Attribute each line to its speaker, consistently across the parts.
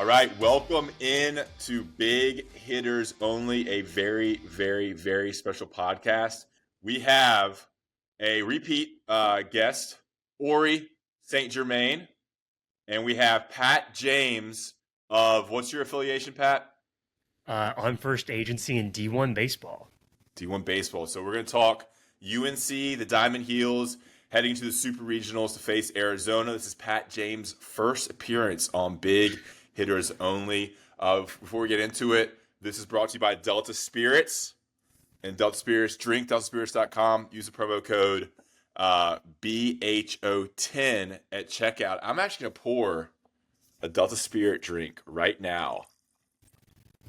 Speaker 1: All right, welcome in to Big Hitters Only, a very, very, very special podcast. We have a repeat guest, Aury St. Germain, and we have Pat James of, what's your affiliation, Pat?
Speaker 2: On First Agency in D1 baseball.
Speaker 1: D1 baseball. So we're going to talk UNC, the Diamond Heels, heading to the Super Regionals to face Arizona. This is Pat James' first appearance on Big Hitters Only. Before we get into it, this is brought to you by Delta Spirits and Delta Spirits. Drink deltaspirits.com. Use the promo code BHO10 at checkout. I'm actually going to pour a Delta Spirit drink right now.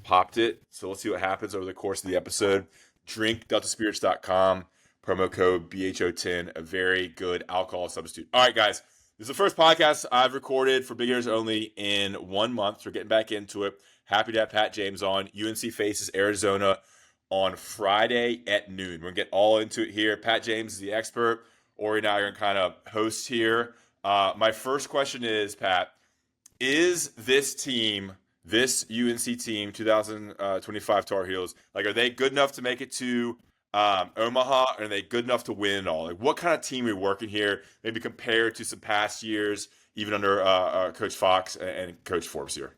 Speaker 1: Popped it. So let's see what happens over the course of the episode. Drink deltaspirits.com. Promo code BHO10, a very good alcohol substitute. All right, guys. This is the first podcast I've recorded for Big Hitters Only in 1 month. So we're getting back into it. Happy to have Pat James on. UNC faces Arizona on Friday at noon. We're going to get all into it here. Pat James is the expert. Aury and I are going to kind of host here. My first question is, Pat, is this team, this UNC team, 2025 Tar Heels, like, are they good enough to make it to Omaha? Are they good enough to win it all? Like, what kind of team are we working here? Maybe compared to some past years, even under Coach Fox and Coach Forbes here.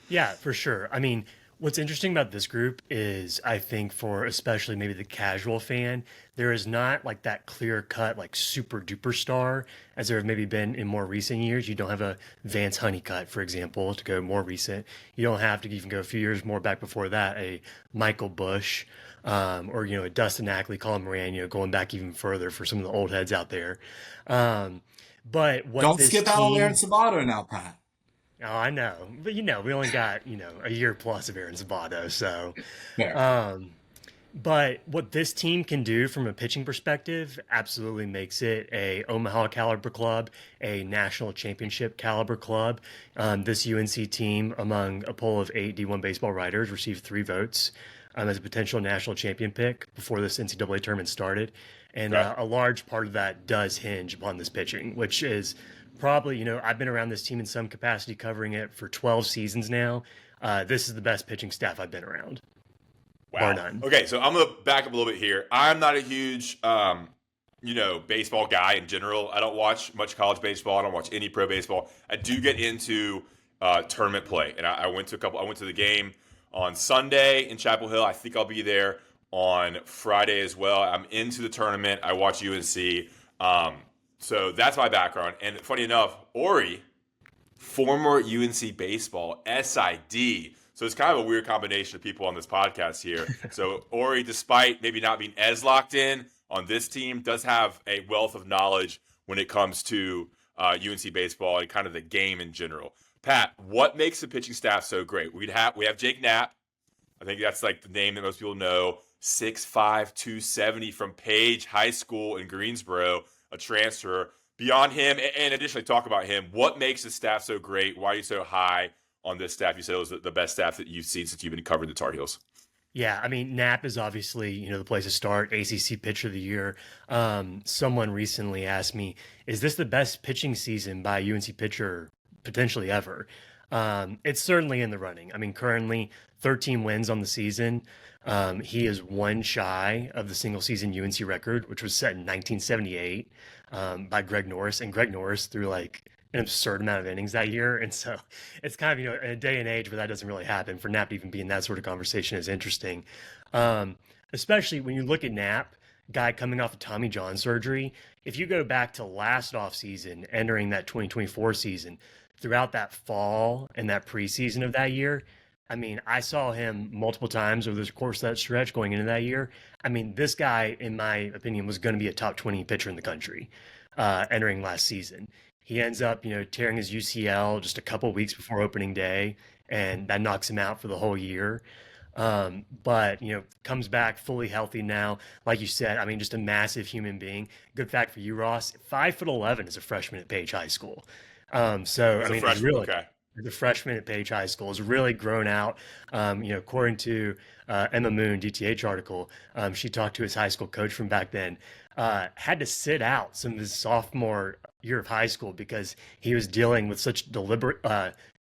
Speaker 2: Yeah, for sure. I mean, what's interesting about this group is I think for especially maybe the casual fan, there is not like that clear cut, like super duper star as there have maybe been in more recent years. You don't have a Vance Honeycutt, for example, to go more recent. You don't have to even go a few years more back before that, a Michael Bush. Or, a Dustin Ackley, Colin Moran, going back even further for some of the old heads out there. But what
Speaker 3: Don't
Speaker 2: this
Speaker 3: skip out on
Speaker 2: team,
Speaker 3: Aaron Sabato now, Pat.
Speaker 2: oh, I know, but we only got, a year plus of Aaron Sabato. So,
Speaker 3: Fair.
Speaker 2: but what this team can do from a pitching perspective absolutely makes it a Omaha caliber club, a national championship caliber club. This UNC team, among a poll of 8 D1 baseball writers, received 3 votes as a potential national champion pick before this NCAA tournament started. And
Speaker 1: Right.
Speaker 2: a large part of that does hinge upon this pitching, which is probably, I've been around this team in some capacity covering it for 12 seasons now. This is the best pitching staff I've been around.
Speaker 1: Wow.
Speaker 2: Bar none.
Speaker 1: Okay, so I'm going to back up a little bit here. I'm not a huge, baseball guy in general. I don't watch much college baseball. I don't watch any pro baseball. I do get into tournament play, and I went to the game on Sunday in Chapel Hill. I think I'll be there on Friday as well. I'm into the tournament. I watch UNC. So that's my background. And funny enough, Aury, former UNC baseball, SID. So it's kind of a weird combination of people on this podcast here. So Aury, despite maybe not being as locked in on this team, does have a wealth of knowledge when it comes to UNC baseball and kind of the game in general. Pat, what makes the pitching staff so great? We have Jake Knapp. I think that's like the name that most people know. 6'5", 270 from Page High School in Greensboro, a transfer. Beyond him, and additionally talk about him, what makes the staff so great? Why are you so high on this staff? You said it was the best staff that you've seen since you've been covering the Tar Heels.
Speaker 2: Yeah, I mean, Knapp is obviously, the place to start, ACC Pitcher of the Year. Someone recently asked me, is this the best pitching season by a UNC pitcher potentially ever? It's certainly in the running. I mean, currently 13 wins on the season. He is 1 shy of the single season UNC record, which was set in 1978 by Greg Norris. And Greg Norris threw like an absurd amount of innings that year. And so it's kind of, in a day and age where that doesn't really happen, for Knapp to even be in that sort of conversation is interesting. Especially when you look at Knapp, guy coming off of Tommy John surgery. If you go back to last offseason, entering that 2024 season, throughout that fall and that preseason of that year, I mean, I saw him multiple times over the course of that stretch going into that year. I mean, this guy, in my opinion, was going to be a top 20 pitcher in the country entering last season. He ends up, tearing his UCL just a couple weeks before opening day, and that knocks him out for the whole year. But, comes back fully healthy now. Like you said, I mean, just a massive human being. Good fact for you, Ross, 5'11" as a freshman at Page High School. So,
Speaker 1: As
Speaker 2: I
Speaker 1: a
Speaker 2: mean,
Speaker 1: freshman,
Speaker 2: he's really,
Speaker 1: okay.
Speaker 2: the freshman at Page High School has really grown out. According to Emma Moon, DTH article, she talked to his high school coach from back then. had to sit out some of his sophomore year of high school because he was dealing with such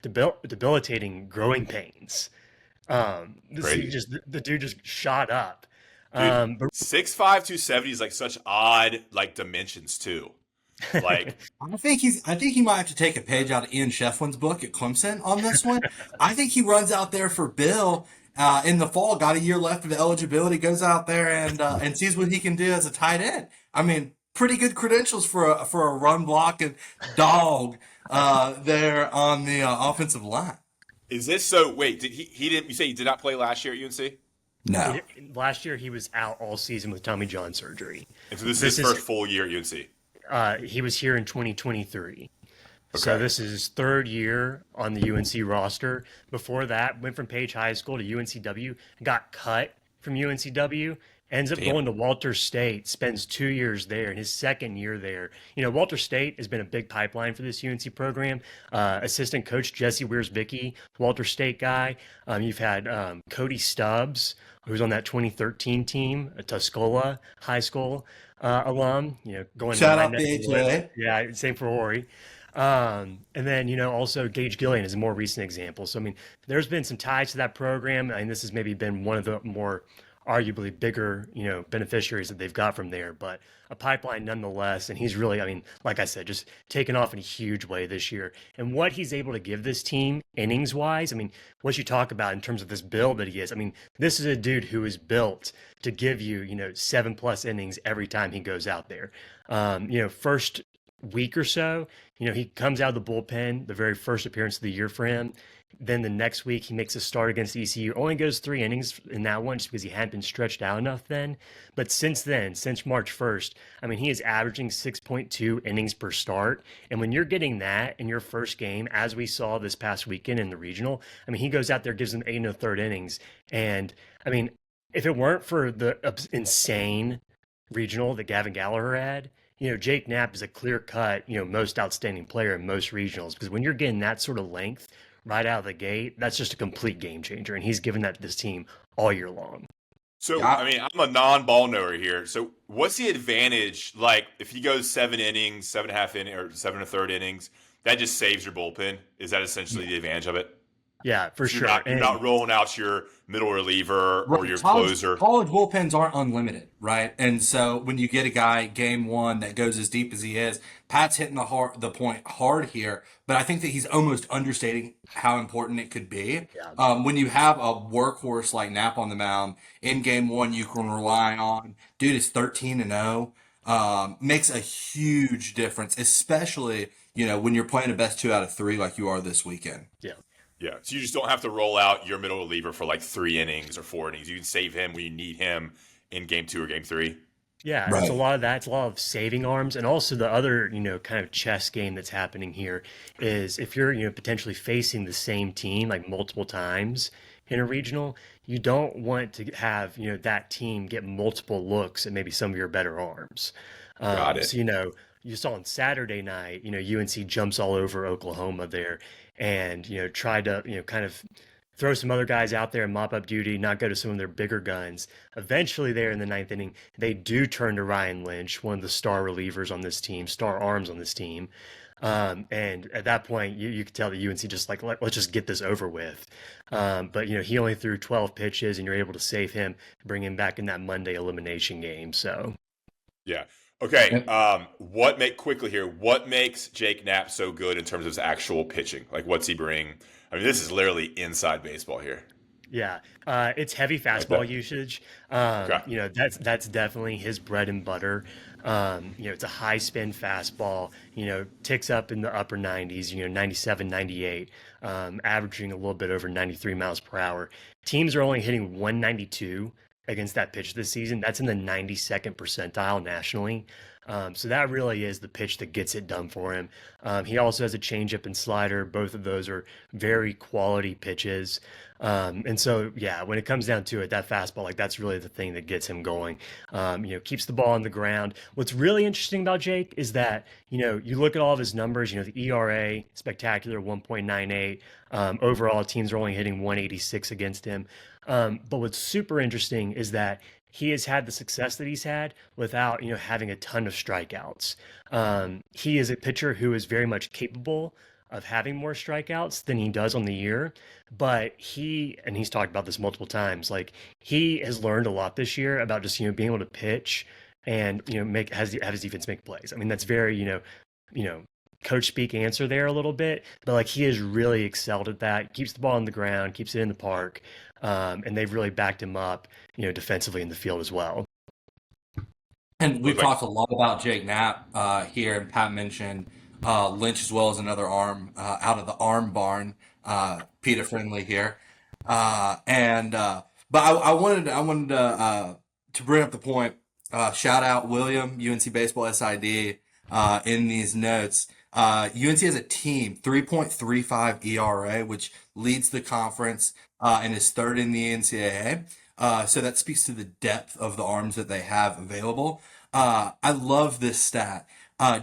Speaker 2: debilitating growing pains. He
Speaker 1: Crazy.
Speaker 2: just the dude just shot up.
Speaker 1: Dude,
Speaker 2: But
Speaker 1: 6'5", 270 is like such odd like dimensions too. Like,
Speaker 3: I think he might have to take a page out of Ian Shefflin's book at Clemson on this one. I think he runs out there for Bill in the fall. Got a year left of eligibility. Goes out there and sees what he can do as a tight end. I mean, pretty good credentials for a run blocking dog there on the offensive line.
Speaker 1: is this so? Wait, did he didn't? You say he did not play last year at UNC,
Speaker 3: No.
Speaker 2: last year he was out all season with Tommy John surgery.
Speaker 1: and so this
Speaker 2: This
Speaker 1: is his
Speaker 2: is
Speaker 1: first full year at UNC.
Speaker 2: He was here in 2023. So
Speaker 1: Okay.
Speaker 2: this is his third year on the UNC roster. Before that, went from Page High School to UNCW, got cut from UNCW, ends up
Speaker 1: Damn.
Speaker 2: going to Walter State, spends 2 years there. In his second year there, Walter State has been a big pipeline for this UNC program. Assistant coach Jesse Weirs-Vicky, Walter State guy. You've had Cody Stubbs, who was on that 2013 team, a Tuscola High School alum. Going
Speaker 3: Shout
Speaker 2: right
Speaker 3: out
Speaker 2: next to
Speaker 3: BHA.
Speaker 2: yeah, same for Aury. And then, also Gage Gillian is a more recent example. So, I mean, there's been some ties to that program, and this has maybe been one of the more arguably bigger, beneficiaries that they've got from there, but a pipeline nonetheless. And he's really, I mean, like I said, just taken off in a huge way this year. And what he's able to give this team innings wise, I mean, what you talk about in terms of this build that he is, I mean, this is a dude who is built to give you, 7+ innings every time he goes out there. First week or so, he comes out of the bullpen, the very first appearance of the year for him. Then the next week he makes a start against ECU, only goes 3 innings in that one just because he hadn't been stretched out enough then. But since then, since March 1st, I mean, he is averaging 6.2 innings per start. And when you're getting that in your first game, as we saw this past weekend in the regional, I mean, he goes out there, gives them 8 1/3 innings. And I mean, if it weren't for the insane regional that Gavin Gallagher had, Jake Knapp is a clear cut, most outstanding player in most regionals, because when you're getting that sort of length right out of the gate, that's just a complete game changer. And he's given that to this team all year long.
Speaker 1: So,
Speaker 3: Yeah.
Speaker 1: I mean, I'm a non-ball knower here. So, what's the advantage? Like, if he goes 7 innings, 7.5 innings, or 7 1/3 innings, that just saves your bullpen. Is that essentially the advantage of it?
Speaker 2: Yeah, for
Speaker 1: So
Speaker 2: sure.
Speaker 1: you're not rolling out your middle reliever or
Speaker 3: Right.
Speaker 1: your
Speaker 3: College,
Speaker 1: closer.
Speaker 3: college bullpens aren't unlimited, right? And so when you get a guy game one that goes as deep as he is, Pat's hitting the point hard here, but I think that he's almost understating how important it could be.
Speaker 2: Yeah.
Speaker 3: When you have a workhorse like Knapp on the mound in game one, you can rely on. Dude is 13-0. Makes a huge difference, especially when you're playing a best 2 out of 3 like you are this weekend.
Speaker 2: Yeah.
Speaker 1: Yeah, so you just don't have to roll out your middle reliever for like 3 innings or 4 innings. You can save him when you need him in game 2 or game 3.
Speaker 2: Yeah,
Speaker 3: Right.
Speaker 2: it's a lot of that. It's a lot of saving arms. And also the other, kind of chess game that's happening here is if you're, potentially facing the same team like multiple times in a regional, you don't want to have, that team get multiple looks at maybe some of your better arms.
Speaker 1: Got it.
Speaker 2: So, you saw on Saturday night, UNC jumps all over Oklahoma there and, tried to, kind of throw some other guys out there and mop up duty, not go to some of their bigger guns. Eventually, there in the ninth inning, they do turn to Ryan Lynch, one of the star relievers on this team, star arms on this team. And at that point, you could tell that UNC just like, let's just get this over with. But, he only threw 12 pitches and you're able to save him, bring him back in that Monday elimination game. So,
Speaker 1: Yeah. Okay. What makes Jake Knapp so good in terms of his actual pitching? Like, what's he bring? I mean, this is literally inside baseball here.
Speaker 2: yeah, it's heavy fastball usage. That's definitely his bread and butter. It's a high spin fastball, ticks up in the upper 90s, 97, 98, averaging a little bit over 93 miles per hour. Teams are only hitting 192 against that pitch this season. That's in the 92nd percentile nationally. So that really is the pitch that gets it done for him. He also has a changeup and slider. Both of those are very quality pitches. And so, yeah, when it comes down to it, that fastball, like that's really the thing that gets him going. Keeps the ball on the ground. What's really interesting about Jake is that, you look at all of his numbers, the ERA, spectacular, 1.98. Overall, teams are only hitting 186 against him. But what's super interesting is that he has had the success that he's had without, having a ton of strikeouts. He is a pitcher who is very much capable of having more strikeouts than he does on the year, but and he's talked about this multiple times, like he has learned a lot this year about just, being able to pitch and, have his defense make plays. I mean, that's very, you know, coach speak answer there a little bit, but like he has really excelled at that. Keeps the ball on the ground, keeps it in the park, and they've really backed him up, defensively in the field as well.
Speaker 3: And we've talked a lot about Jake Knapp here, and Pat mentioned Lynch as well as another arm out of the arm barn. Peter Friendly here, but I wanted to bring up the point. Shout out William, UNC Baseball SID, in these notes. UNC has a team 3.35 ERA, which leads the conference and is third in the NCAA. So that speaks to the depth of the arms that they have available. I love this stat.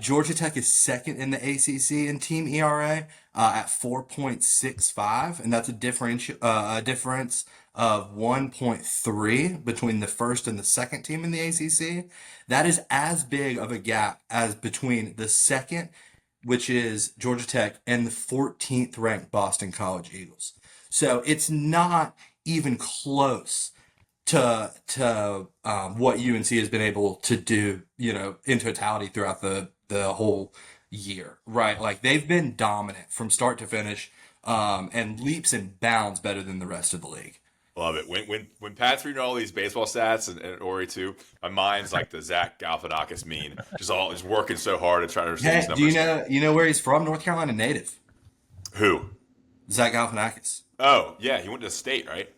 Speaker 3: Georgia Tech is second in the ACC in team ERA at 4.65, and that's a difference of 1.3 between the first and the second team in the ACC. That is as big of a gap as between the second, which is Georgia Tech, and the 14th ranked Boston College Eagles. So it's not even close to what UNC has been able to do, in totality throughout the whole year, right? Like they've been dominant from start to finish, and leaps and bounds better than the rest of the league.
Speaker 1: Love it. When Pat's reading all these baseball stats and Aury too, my mind's like the Zach Galifianakis meme, just working so hard to try to understand these numbers.
Speaker 3: Do you know where he's from? North Carolina native.
Speaker 1: Who?
Speaker 3: Zach Galifianakis.
Speaker 1: Oh yeah, he went to state, right?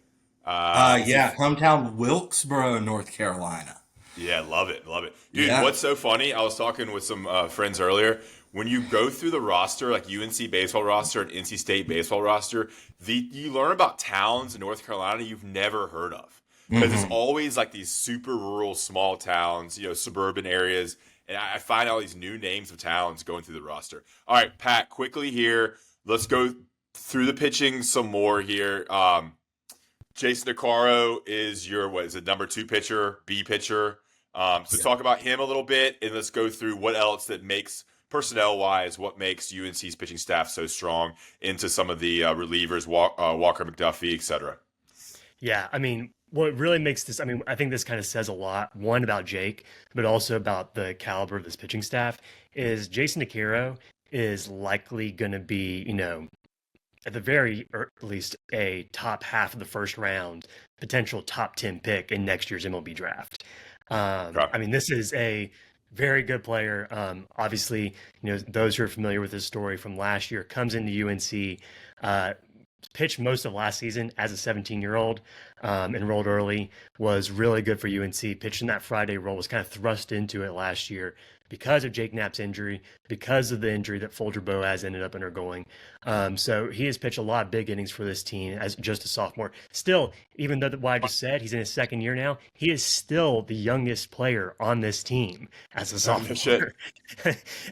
Speaker 3: Hometown Wilkesboro, North Carolina.
Speaker 1: Yeah, love it, dude.
Speaker 3: Yeah.
Speaker 1: What's so funny? I was talking with some friends earlier. When you go through the roster, like UNC baseball roster and NC State baseball roster, you learn about towns in North Carolina you've never heard of, because it's always like these super rural, small towns, suburban areas, and I find all these new names of towns going through the roster. All right, Pat, quickly here, let's go through the pitching some more here. Jason DeCaro is your number 2 pitcher, B pitcher. Talk about him a little bit, and let's go through what else that makes, personnel-wise, what makes UNC's pitching staff so strong into some of the relievers, Walker, McDuffie, etc.
Speaker 2: Yeah, I mean, what really makes this, I think this kind of says a lot, one, about Jake, but also about the caliber of this pitching staff, is Jason DeCaro is likely going to be, at the very least, a top half of the first round, potential top 10 pick in next year's MLB draft. This is a very good player. Obviously, those who are familiar with his story from last year, comes into UNC, pitched most of last season as a 17-year-old, enrolled early, was really good for UNC, pitched in that Friday role, was kind of thrust into it last year because of Jake Knapp's injury, because of the injury that Folger Boaz ended up undergoing. So he has pitched a lot of big innings for this team as just a sophomore. Still, even though what I just said, he's in his second year now, he is still the youngest player on this team as a sophomore.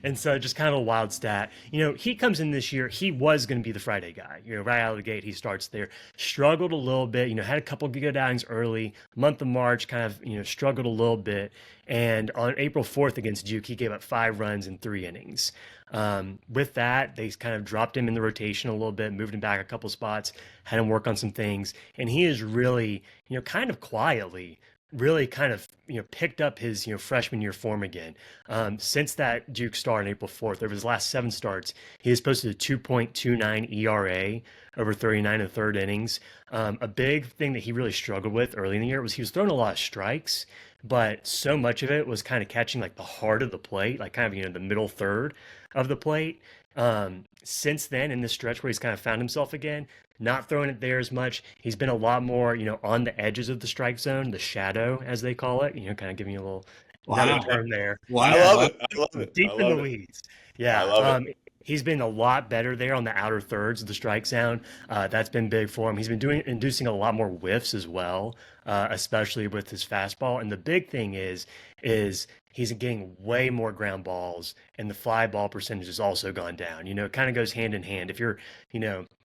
Speaker 2: And so just kind of a wild stat. He comes in this year, he was going to be the Friday guy. Right out of the gate, he starts there. Struggled a little bit, had a couple of good outings early. Month of March, kind of, struggled a little bit. And on April 4th against Duke, he gave up 5 runs in 3 innings. With that, they kind of dropped him in the rotation a little bit, moved him back a couple spots, had him work on some things. And he is really, kind of quietly, really kind of, picked up his, freshman year form again. Since that Duke start on April 4th, over his last 7 starts, he has posted a 2.29 ERA over 39 and third innings. A big thing that he really struggled with early in the year was he was throwing a lot of strikes, but so much of it was kind of catching like the heart of the plate, like kind of, the middle third of the plate. Since then, in this stretch where he's kind of found himself again, not throwing it there as much, he's been a lot more, on the edges of the strike zone, the shadow, as they call it, kind of giving you a little another term there.
Speaker 1: I love it.
Speaker 2: Deep in the weeds. Yeah.
Speaker 1: I love it.
Speaker 2: He's been a lot better there on the outer thirds of the strike zone. That's been big for him. He's been inducing a lot more whiffs as well, especially with his fastball. And the big thing is he's getting way more ground balls and the fly ball percentage has also gone down. It kind of goes hand in hand. If you're,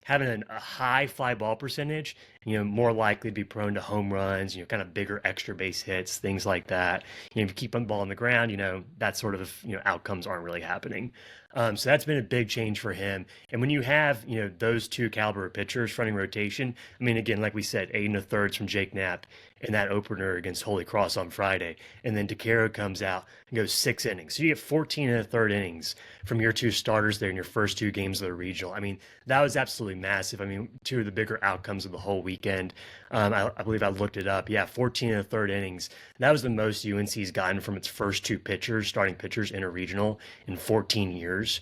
Speaker 2: having a high fly ball percentage, more likely to be prone to home runs, kind of bigger extra base hits, things like that. If you keep the ball on the ground, that sort of, outcomes aren't really happening. So that's been a big change for him. And when you have, those two caliber pitchers running rotation, I mean, again, like we said, 8 1/3 from Jake Knapp in that opener against Holy Cross on Friday. And then DeCaro comes out and goes 6 innings. So you get 14 1/3 innings from your two starters there in your first 2 games of the regional. I mean, that was absolutely massive. I mean, 2 of the bigger outcomes of the whole weekend. I believe I looked it up. Yeah, 14 1/3 innings. That was the most UNC's gotten from its first 2 pitchers, starting pitchers in a regional in 14 years.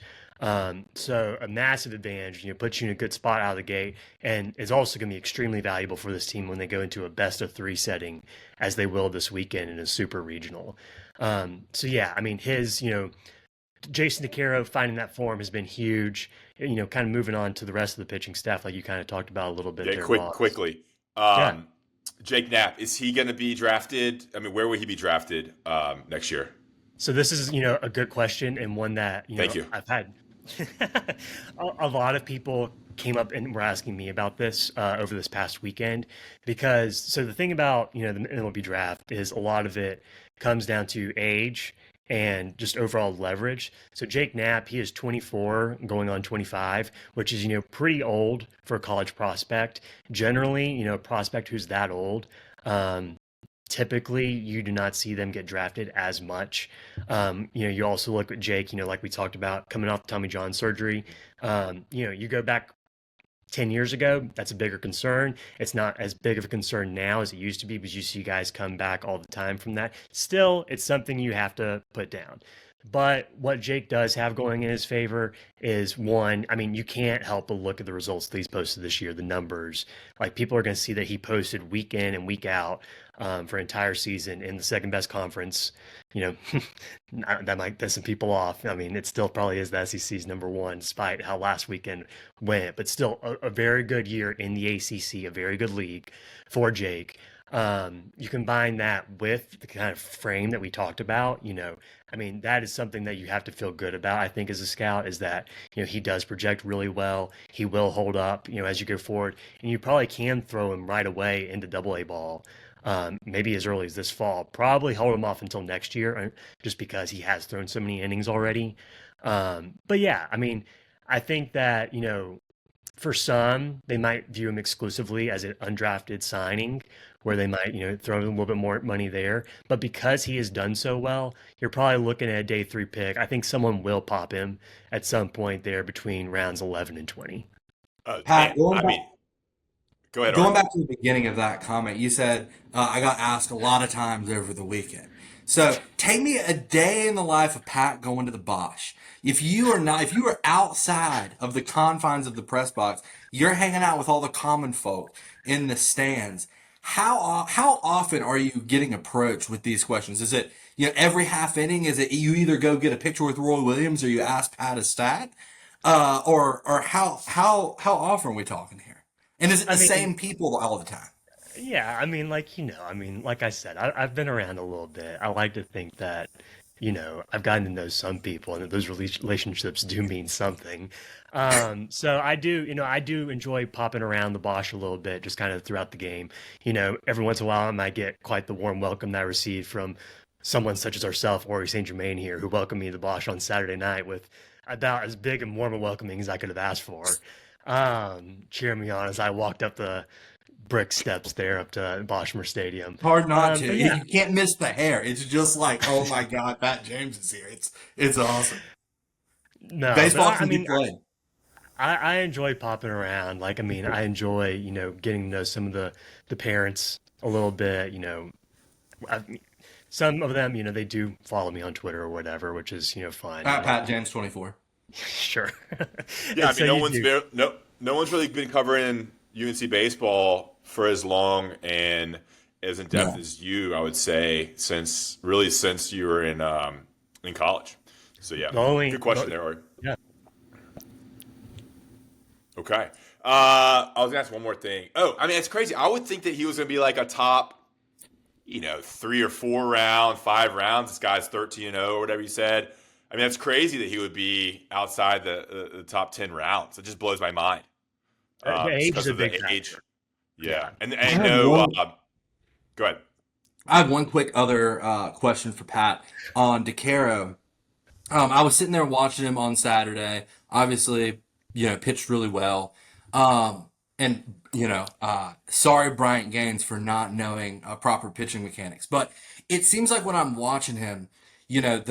Speaker 2: So a massive advantage, puts you in a good spot out of the gate, and is also going to be extremely valuable for this team when they go into a best of 3 setting, as they will this weekend in a super regional. So yeah, I mean, Jason DeCaro finding that form has been huge. Kind of moving on to the rest of the pitching staff, like you kind of talked about a little bit.
Speaker 1: Yeah,
Speaker 2: there,
Speaker 1: quickly.
Speaker 2: Yeah.
Speaker 1: Jake Knapp, is he going to be drafted? I mean, where will he be drafted next year?
Speaker 2: So this is, a good question, and one that,
Speaker 1: Thank you.
Speaker 2: I've had a lot of people came up and were asking me about this over this past weekend, because so the thing about, the MLB draft is a lot of it comes down to age and just overall leverage. So Jake Knapp, he is 24 going on 25, which is, pretty old for a college prospect. Generally, a prospect who's that old, typically you do not see them get drafted as much. You also look at Jake, like we talked about, coming off Tommy John surgery. You go back 10 years ago, that's a bigger concern. It's not as big of a concern now as it used to be, because you see guys come back all the time from that. Still, it's something you have to put down. But what Jake does have going in his favor is, one, I mean, you can't help but look at the results that he's posted this year, the numbers. Like, people are going to see that he posted week in and week out for an entire season in the second best conference. That might piss some people off. I mean, it still probably is the SEC's number 1, despite how last weekend went. But still, a very good year in the ACC, a very good league for Jake. You combine that with the kind of frame that we talked about, I mean, that is something that you have to feel good about, I think, as a scout, is that, he does project really well. He will hold up, as you go forward, and you probably can throw him right away into AA ball. Maybe as early as this fall. Probably hold him off until next year, just because he has thrown so many innings already. But yeah, I mean, I think that, for some, they might view him exclusively as an undrafted signing, where they might, throw a little bit more money there. But because he has done so well, you're probably looking at a day 3 pick. I think someone will pop him at some point there between rounds 11 and 20.
Speaker 3: Pat,
Speaker 1: Go ahead.
Speaker 3: going
Speaker 1: Aury.
Speaker 3: back to the beginning of that comment, you said, I got asked a lot of times over the weekend. So take me a day in the life of Pat going to the Bosch. If you are outside of the confines of the press box, you're hanging out with all the common folk in the stands. How often are you getting approached with these questions? Is it, every half inning? Is it you either go get a picture with Roy Williams or you ask Pat a stat? Or how often are we talking here? And is it the same people all the time?
Speaker 2: Yeah, I mean, like I said, I've been around a little bit. I like to think that, I've gotten to know some people, and that those relationships do mean something. So I do enjoy popping around the Bosch a little bit, just kind of throughout the game. Every once in a while, I might get quite the warm welcome that I received from someone such as ourselves, Aury St. Germain here, who welcomed me to the Bosch on Saturday night with about as big and warm a welcoming as I could have asked for. Cheering me on as I walked up the brick steps there up to Boshamer Stadium.
Speaker 3: Hard not to.
Speaker 2: Yeah.
Speaker 3: You can't miss the hair. It's just like, oh my God, Pat James is here. It's awesome.
Speaker 2: No,
Speaker 3: Baseball
Speaker 2: but
Speaker 3: can be played.
Speaker 2: I enjoy popping around. Like, I mean, I enjoy, getting to know some of the parents a little bit, some of them, they do follow me on Twitter or whatever, which is, fun.
Speaker 3: Pat James 24.
Speaker 2: Sure.
Speaker 1: Yeah, I mean,
Speaker 2: So
Speaker 1: no one's really been covering UNC baseball for as long and as in depth as you, I would say, since you were in college. So yeah, good question there, Aury.
Speaker 2: Yeah.
Speaker 1: Okay. I was gonna ask one more thing. Oh, I mean, it's crazy. I would think that he was gonna be like a top, 3 or 4 round, 5 rounds. This guy's 13-0 or whatever you said. I mean, that's crazy that he would be outside the top 10 rounds. It just blows my mind.
Speaker 2: The
Speaker 1: Just
Speaker 2: age is
Speaker 1: because
Speaker 2: a
Speaker 1: of
Speaker 2: big
Speaker 1: the age.
Speaker 2: factor.
Speaker 1: Yeah.
Speaker 2: Yeah.
Speaker 1: And
Speaker 3: I
Speaker 1: I
Speaker 3: have
Speaker 1: know,
Speaker 3: one.
Speaker 1: go ahead.
Speaker 3: I have one quick other question for Pat on DeCaro. I was sitting there watching him on Saturday. Obviously, pitched really well. And sorry Bryant Gaines for not knowing proper pitching mechanics, but it seems like when I'm watching him, Kylen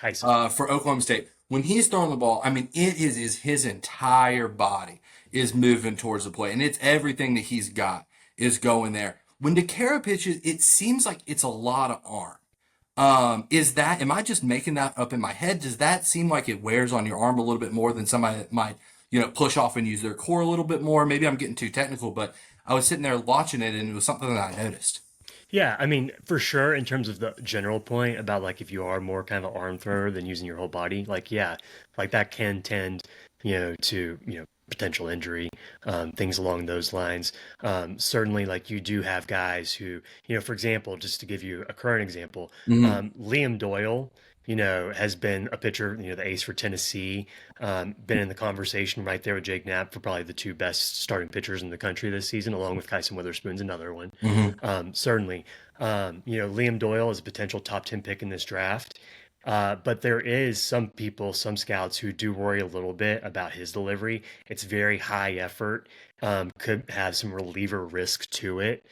Speaker 2: Kyson.
Speaker 3: for Oklahoma State, when he's throwing the ball, I mean, is his entire body is moving towards the plate, and it's everything that he's got is going there. When DeCaro pitches, it seems like it's a lot of arm. Am I just making that up in my head? Does that seem like it wears on your arm a little bit more than somebody that might, push off and use their core a little bit more? Maybe I'm getting too technical, but I was sitting there watching it and it was something that I noticed.
Speaker 2: Yeah, I mean, for sure, in terms of the general point about like if you are more kind of an arm thrower than using your whole body, like, yeah, like that can tend, to, potential injury, things along those lines. Certainly, like you do have guys who, for example, just to give you a current example,
Speaker 3: Mm-hmm.
Speaker 2: Liam Doyle, has been a pitcher, the ace for Tennessee, been in the conversation right there with Jake Knapp for probably the two best starting pitchers in the country this season, along with Kyson Witherspoon's another one.
Speaker 3: Mm-hmm.
Speaker 2: Certainly, Liam Doyle is a potential top 10 pick in this draft. But there is some people, some scouts who do worry a little bit about his delivery. It's very high effort, could have some reliever risk to it.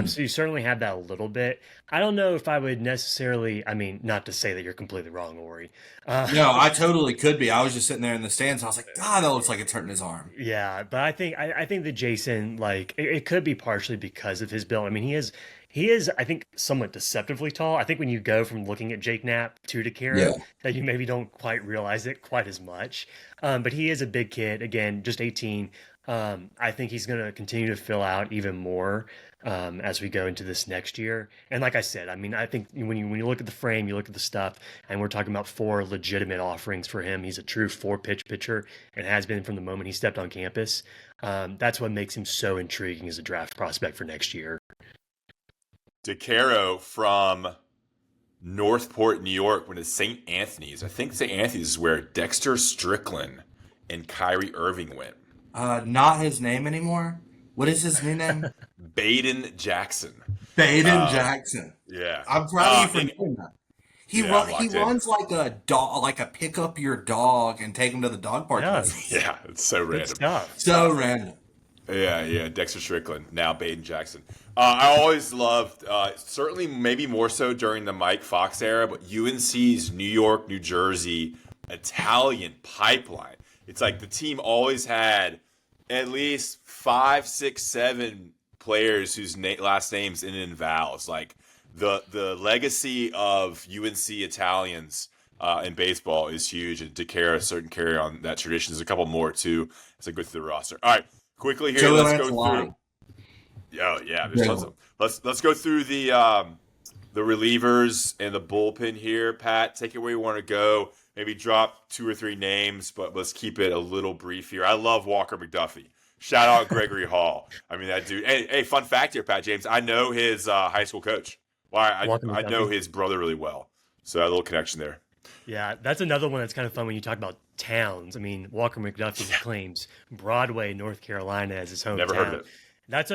Speaker 2: So you certainly have that a little bit. I don't know if I would necessarily, I mean, not to say that you're completely wrong, Aury. Uh,
Speaker 3: No, I totally could be. I was just sitting there in the stands. I was like, God, that looks like it's hurting his arm.
Speaker 2: Yeah, but I think that Jason, like, it could be partially because of his build. I mean, he is I think somewhat deceptively tall. I think when you go from looking at Jake Knapp to
Speaker 3: Yeah.
Speaker 2: DeCaro, that you maybe don't quite realize it quite as much. But he is a big kid, again, just 18. I think he's going to continue to fill out even more as we go into this next year. And like I said, I mean, I think when you look at the frame, you look at the stuff, and we're talking about four legitimate offerings for him. He's a true four-pitch pitcher and has been from the moment he stepped on campus. That's what makes him so intriguing as a draft prospect for next year.
Speaker 1: DeCaro from Northport, New York, went to St. Anthony's. I think St. Anthony's is where Dexter Strickland and Kyrie Irving went.
Speaker 3: Not his name anymore. What is his new name?
Speaker 1: Baden Jackson.
Speaker 3: Baden Jackson.
Speaker 1: Yeah.
Speaker 3: I'm proud of you
Speaker 1: And-
Speaker 3: for knowing that.
Speaker 1: yeah, I'm
Speaker 3: He
Speaker 1: locked in.
Speaker 3: runs like a dog, like a pick up your dog and take him to the dog park.
Speaker 2: Yeah,
Speaker 3: business.
Speaker 1: Yeah, it's so
Speaker 2: good
Speaker 1: random.
Speaker 2: stuff.
Speaker 3: So random.
Speaker 1: Yeah. Dexter Strickland, now Baden Jackson. I always loved, certainly maybe more so during the Mike Fox era, but UNC's New York, New Jersey Italian pipeline. It's like the team always had at least 5, 6, 7 players whose last names ended in vowels. Like the legacy of UNC Italians in baseball is huge, and DeCaro certain carry on that tradition. There's a couple more too as I go through the roster. All right, quickly here,
Speaker 3: Joey
Speaker 1: let's go
Speaker 3: Lancelot.
Speaker 1: through. Oh yeah, there's tons of them. Let's go through the relievers and the bullpen here. Pat, take it where you want to go. Maybe drop 2 or 3 names, but let's keep it a little brief here. I love Walker McDuffie. Shout out Gregory Hall. I mean, that dude. Hey, fun fact here, Pat James. I know his high school coach. Well,
Speaker 2: Walker
Speaker 1: I know
Speaker 2: McDuffie.
Speaker 1: his brother really well. So a little connection there.
Speaker 2: Yeah, that's another one that's kind of fun when you talk about towns. I mean, Walker McDuffie claims Broadway, North Carolina as his hometown.
Speaker 1: Never heard of it.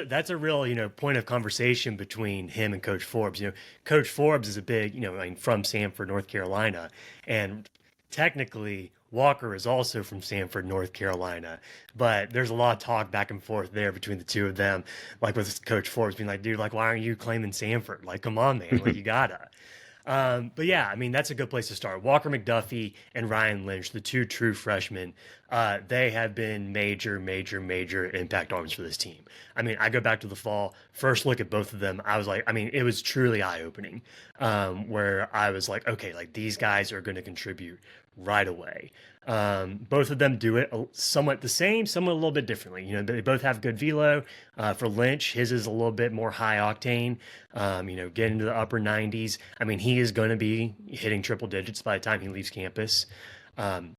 Speaker 2: That's a real, point of conversation between him and Coach Forbes. Coach Forbes is a big, I mean, from Sanford, North Carolina, and technically Walker is also from Sanford, North Carolina. But there's a lot of talk back and forth there between the two of them, like with Coach Forbes being like, dude, like, why aren't you claiming Sanford? Like, come on, man, like you gotta. But yeah, I mean, that's a good place to start. Walker McDuffie and Ryan Lynch, the two true freshmen, they have been major, major, major impact arms for this team. I mean, I go back to the fall, first look at both of them. I was like, I mean, it was truly eye-opening, where I was like, okay, like these guys are going to contribute right away. Both of them do it somewhat the same, somewhat a little bit differently. They both have good velo. For Lynch, his is a little bit more high octane, get into the upper 90s. I mean, he is going to be hitting triple digits by the time he leaves campus.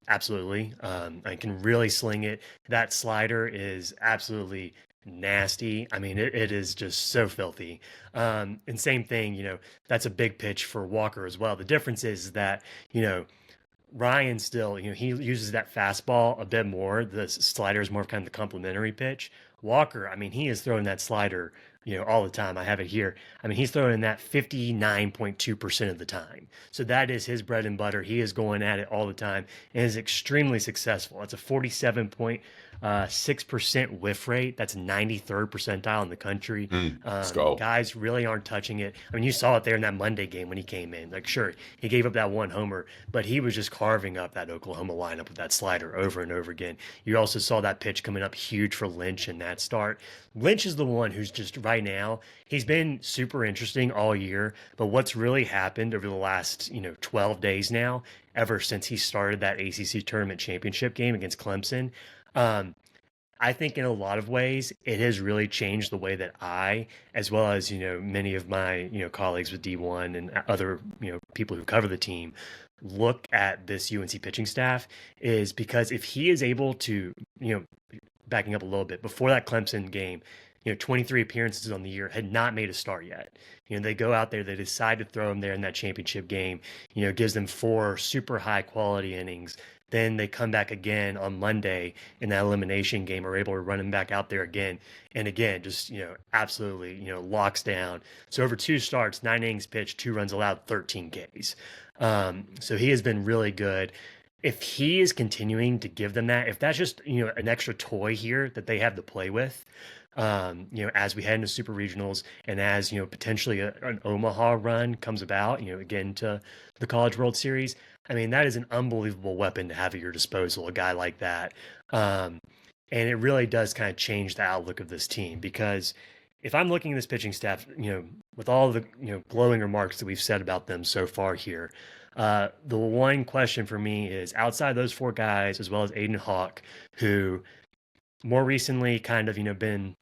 Speaker 2: Absolutely. I can really sling it. That slider is absolutely nasty. I mean, it is just so filthy. And same thing, that's a big pitch for Walker as well. The difference is that, Ryan still, he uses that fastball a bit more. The slider is more of kind of the complementary pitch. Walker, I mean, he is throwing that slider, all the time. I have it here. I mean, he's throwing that 59.2% of the time. So that is his bread and butter. He is going at it all the time and is extremely successful. It's a 47.6% whiff rate. That's 93rd percentile in the country.
Speaker 1: Let's go.
Speaker 2: Guys really aren't touching it. I mean, you saw it there in that Monday game when he came in. Like, sure, he gave up that one homer, but he was just carving up that Oklahoma lineup with that slider over and over again. You also saw that pitch coming up huge for Lynch in that start. Lynch is the one who's just right now, he's been super interesting all year, but what's really happened over the last, 12 days now, ever since he started that ACC tournament championship game against Clemson, I think in a lot of ways, it has really changed the way that I, as well as, many of my, colleagues with D1 and other, people who cover the team, look at this UNC pitching staff is because if he is able to, backing up a little bit, before that Clemson game, 23 appearances on the year, had not made a start yet. They go out there, they decide to throw him there in that championship game, gives them 4 super high quality innings. Then they come back again on Monday in that elimination game, are able to run him back out there again. And again, just, absolutely, locks down. So over 2 starts, 9 innings pitched, 2 runs allowed, 13 Ks. So he has been really good. If he is continuing to give them that, if that's just, an extra toy here that they have to play with, as we head into super regionals and as, potentially an Omaha run comes about, again to the College World Series, I mean, that is an unbelievable weapon to have at your disposal, a guy like that. And it really does kind of change the outlook of this team because if I'm looking at this pitching staff, with all the, glowing remarks that we've said about them so far here, the one question for me is outside those 4 guys, as well as Aiden Hawk, who more recently kind of, been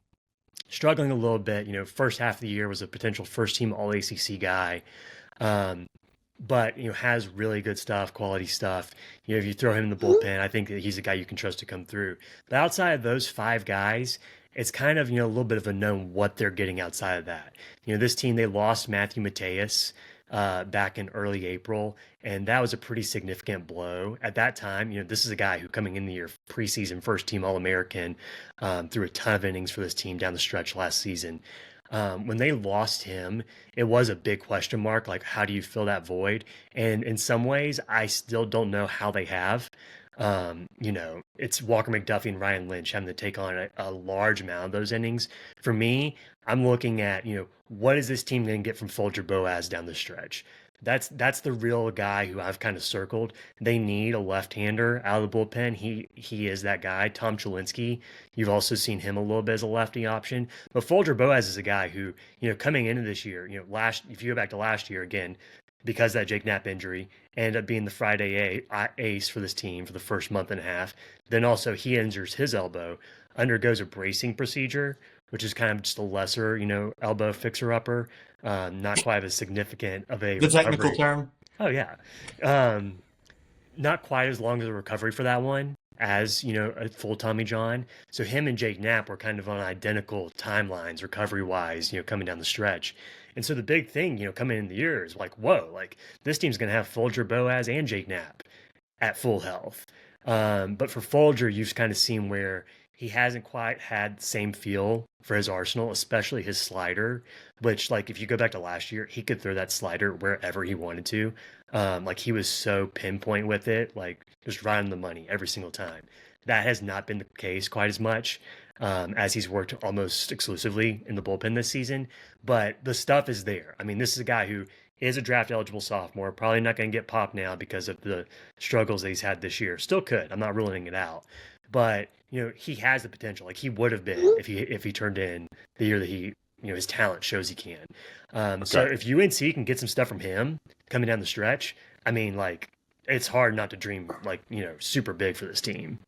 Speaker 2: struggling a little bit, first half of the year was a potential first team all ACC guy. But, has really good stuff, quality stuff. If you throw him in the bullpen, I think that he's a guy you can trust to come through. But outside of those 5 guys, it's kind of, a little bit of a known what they're getting outside of that. This team, they lost Matthew Mateus back in early April, and that was a pretty significant blow. At that time, this is a guy who coming in the year preseason first team All-American, threw a ton of innings for this team down the stretch last season. When they lost him, it was a big question mark. Like, how do you fill that void? And in some ways, I still don't know how they have. It's Walker McDuffie and Ryan Lynch having to take on a large amount of those innings. For me, I'm looking at, what is this team going to get from Folger Boaz down the stretch? That's the real guy who I've kind of circled. They need a left-hander out of the bullpen. He is that guy. Tom Cholinsky, you've also seen him a little bit as a lefty option. But Folger Boaz is a guy who, coming into this year, if you go back to last year again, because of that Jake Knapp injury, ended up being the Friday ace for this team for the first month and a half. Then also he injures his elbow, undergoes a bracing procedure, which is kind of just a lesser, elbow fixer-upper, not quite as significant of a
Speaker 3: The
Speaker 2: recovery.
Speaker 3: technical term.
Speaker 2: Oh, yeah. Not quite as long as a recovery for that one as, a full Tommy John. So him and Jake Knapp were kind of on identical timelines, recovery-wise, coming down the stretch. And so the big thing, coming in the year is like, whoa, like this team's going to have Folger Boaz and Jake Knapp at full health. But for Folger, you've kind of seen where he hasn't quite had the same feel for his arsenal, especially his slider, which, like, if you go back to last year, he could throw that slider wherever he wanted to. Like, he was so pinpoint with it, like, just right on the money every single time. That has not been the case quite as much as he's worked almost exclusively in the bullpen this season. But the stuff is there. I mean, this is a guy who is a draft-eligible sophomore, probably not going to get popped now because of the struggles that he's had this year. Still could. I'm not ruling it out. But, he has the potential. Like, he would have been if he turned in the year that he, his talent shows he can. So if UNC can get some stuff from him coming down the stretch, I mean, like, it's hard not to dream, like, super big for this team.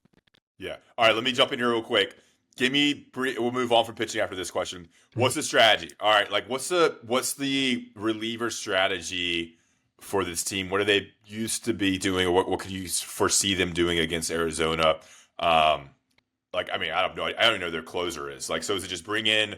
Speaker 1: Yeah. All right, let me jump in here real quick. We'll move on from pitching after this question. What's the strategy? All right, like what's the reliever strategy for this team? What are they used to be doing, or what could you foresee them doing against Arizona? like, I mean, I don't know. I don't even know who their closer is. Like, so is it just bring in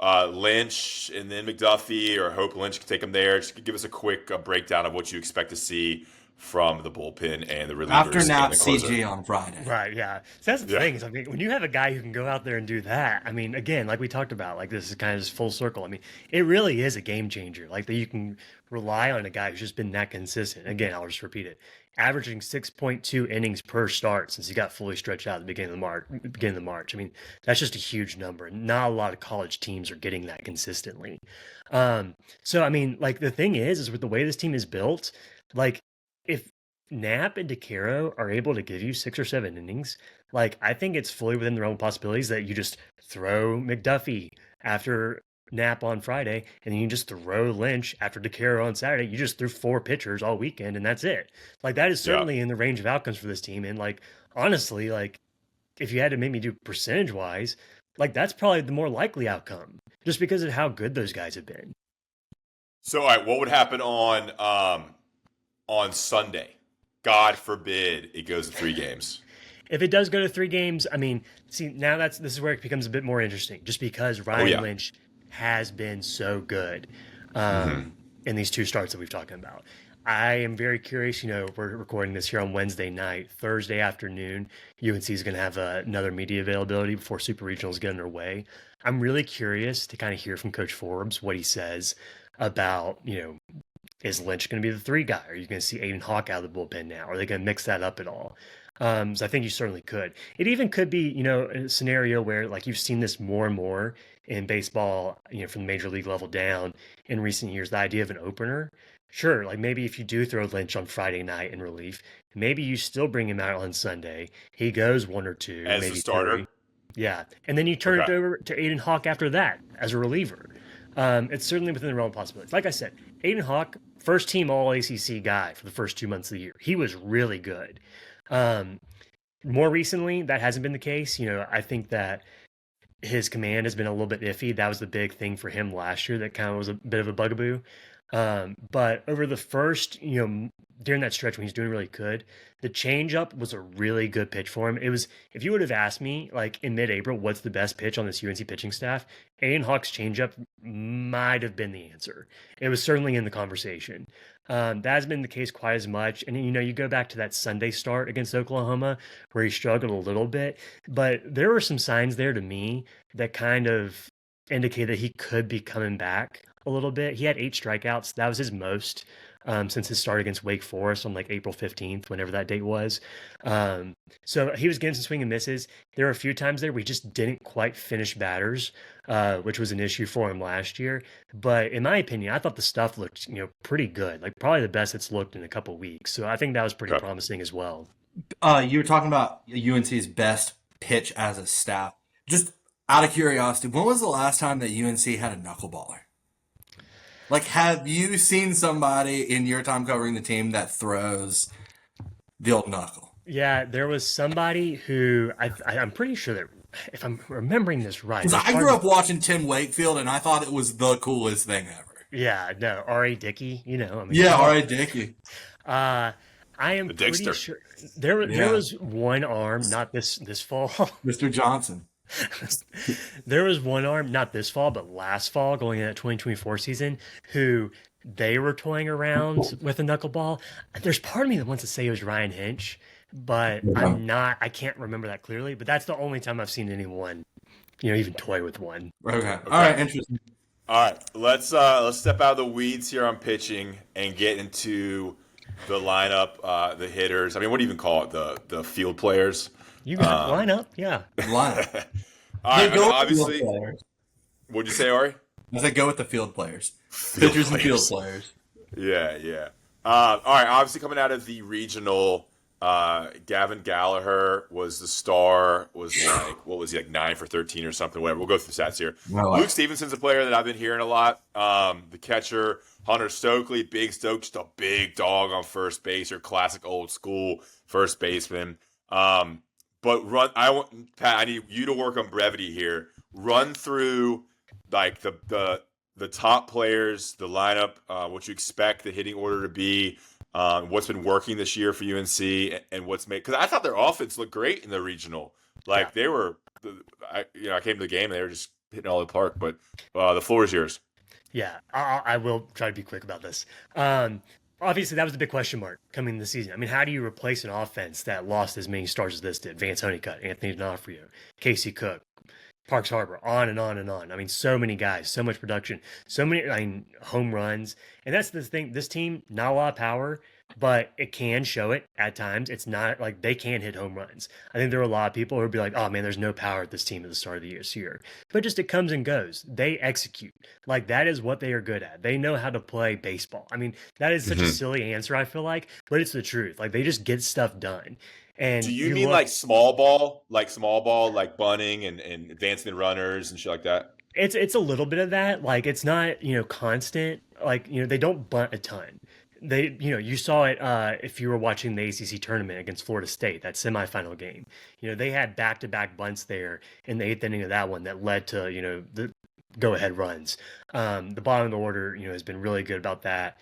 Speaker 1: Lynch and then McDuffie, or hope Lynch can take them there? Just give us a quick breakdown of what you expect to see from the bullpen and the relievers
Speaker 3: After
Speaker 1: and
Speaker 3: Knapp
Speaker 1: the closer.
Speaker 3: CG on Friday.
Speaker 2: Right, yeah. So that's the thing. Is, I mean, when you have a guy who can go out there and do that, I mean, again, like we talked about, like this is kind of just full circle. I mean, it really is a game changer. Like that you can rely on a guy who's just been that consistent. Again, I'll just repeat it. Averaging 6.2 innings per start since he got fully stretched out at the beginning of March. I mean, that's just a huge number. Not a lot of college teams are getting that consistently. So I mean, like the thing is with the way this team is built, like if Knapp and DeCaro are able to give you 6 or 7 innings, like I think it's fully within the realm of possibilities that you just throw McDuffie after Knapp on Friday, and then you just throw Lynch after DeCaro on Saturday. You just threw 4 pitchers all weekend, and that's it. Like that is certainly in the range of outcomes for this team. And like honestly, like if you had to make me do percentage wise, like that's probably the more likely outcome, just because of how good those guys have been.
Speaker 1: So, all right, what would happen on Sunday? God forbid it goes to 3 games.
Speaker 2: If it does go to 3 games, I mean, see, now this is where it becomes a bit more interesting, just because Ryan Lynch has been so good in these 2 starts that we've talked about. I am very curious. You know, we're recording this here on Wednesday night. Thursday afternoon, UNC is going to have another media availability before Super Regionals get underway. I'm really curious to kind of hear from Coach Forbes what he says about, you know, is Lynch going to be the 3 guy? Are you going to see Aiden Hawk out of the bullpen now? Are they going to mix that up at all? So I think you certainly could. It even could be, you know, a scenario where like you've seen this more and more in baseball, you know, from the major league level down in recent years, the idea of an opener. Sure, like maybe if you do throw Lynch on Friday night in relief, maybe you still bring him out on Sunday. He goes 1 or 2.
Speaker 1: As
Speaker 2: maybe
Speaker 1: a starter?
Speaker 2: 3. Yeah. And then you turn it over to Aiden Hawk after that as a reliever. It's certainly within the realm of possibilities. Like I said, Aiden Hawk, first team All ACC guy for the first 2 months of the year. He was really good. More recently, that hasn't been the case. You know, I think that his command has been a little bit iffy. That was the big thing for him last year. That kind of was a bit of a bugaboo. But over the first, you know, during that stretch when he's doing really good, the changeup was a really good pitch for him. It was, if you would have asked me like in mid-April, what's the best pitch on this UNC pitching staff, Aiden Hawk's changeup might have been the answer. It was certainly in the conversation. That hasn't been the case quite as much. And, you know, you go back to that Sunday start against Oklahoma where he struggled a little bit, but there were some signs there to me that kind of indicate that he could be coming back a little bit. He had 8 strikeouts. That was his most since his start against Wake Forest on like April 15th, whenever that date was. So he was getting some swing and misses. There were a few times there we just didn't quite finish batters, which was an issue for him last year. But in my opinion, I thought the stuff looked, you know, pretty good, like probably the best it's looked in a couple of weeks. So I think that was pretty promising as well.
Speaker 3: You were talking about UNC's best pitch as a staff. Just out of curiosity, when was the last time that UNC had a knuckleballer? Like, have you seen somebody in your time covering the team that throws the old knuckle?
Speaker 2: Yeah, there was somebody who I'm pretty sure that, if I'm remembering this right.
Speaker 3: Because I grew up watching Tim Wakefield, and I thought it was the coolest thing ever.
Speaker 2: Yeah, no, Aury Dickey, you know. I mean,
Speaker 3: yeah, Aury Dickey.
Speaker 2: I am pretty sure there was one arm, not this fall.
Speaker 3: Mr. Johnson.
Speaker 2: There was one arm, not this fall, but last fall, going into that 2024 season, who they were toying around with a knuckleball. There's part of me that wants to say it was Ryan Hinch, but I can't remember that clearly. But that's the only time I've seen anyone, you know, even toy with one.
Speaker 3: Okay. All right, interesting.
Speaker 1: All right, let's step out of the weeds here on pitching and get into the lineup, the hitters. I mean, what do you even call it? The field players.
Speaker 2: You got lineup, yeah.
Speaker 3: Lineup.
Speaker 1: All right, I mean, obviously. What'd you say, Aury?
Speaker 3: I said go with the field players. Pitchers and field players.
Speaker 1: Yeah. All right, obviously coming out of the regional, Gavin Gallagher was the star, was like, what was he, like 9 for 13 or something, whatever. We'll go through the stats here. Luke Stevenson's a player that I've been hearing a lot. The catcher, Hunter Stokely, Big Stoke, just a big dog on first base, or classic old school first baseman. But Pat, I need you to work on brevity here. Run through like the top players, the lineup, what you expect the hitting order to be, what's been working this year for UNC, and what's made, because I thought their offense looked great in the regional. Like they were, I came to the game and they were just hitting all the park. But the floor is yours.
Speaker 2: Yeah, I will try to be quick about this. Obviously, that was the big question mark coming into the season. I mean, how do you replace an offense that lost as many stars as this did? Vance Honeycutt, Anthony D'Onofrio, Casey Cook, Parks Harbor, on and on and on. I mean, so many guys, so much production, so many home runs. And that's the thing. This team, not a lot of power, but it can show it at times. It's not like they can hit home runs. I think there are a lot of people who would be like, oh man, there's no power at this team at the start of the year. But just it comes and goes. They execute. Like that is what they are good at. They know how to play baseball. I mean, that is such a silly answer, I feel like, but it's the truth. Like they just get stuff done. And
Speaker 1: do you mean like small ball, like bunting and advancing runners and shit like that?
Speaker 2: It's a little bit of that. Like it's not, constant. Like, they don't bunt a ton. They, you saw it if you were watching the ACC tournament against Florida State, that semifinal game. They had back-to-back bunts there in the 8th inning of that one that led to, the go-ahead runs. The bottom of the order, has been really good about that.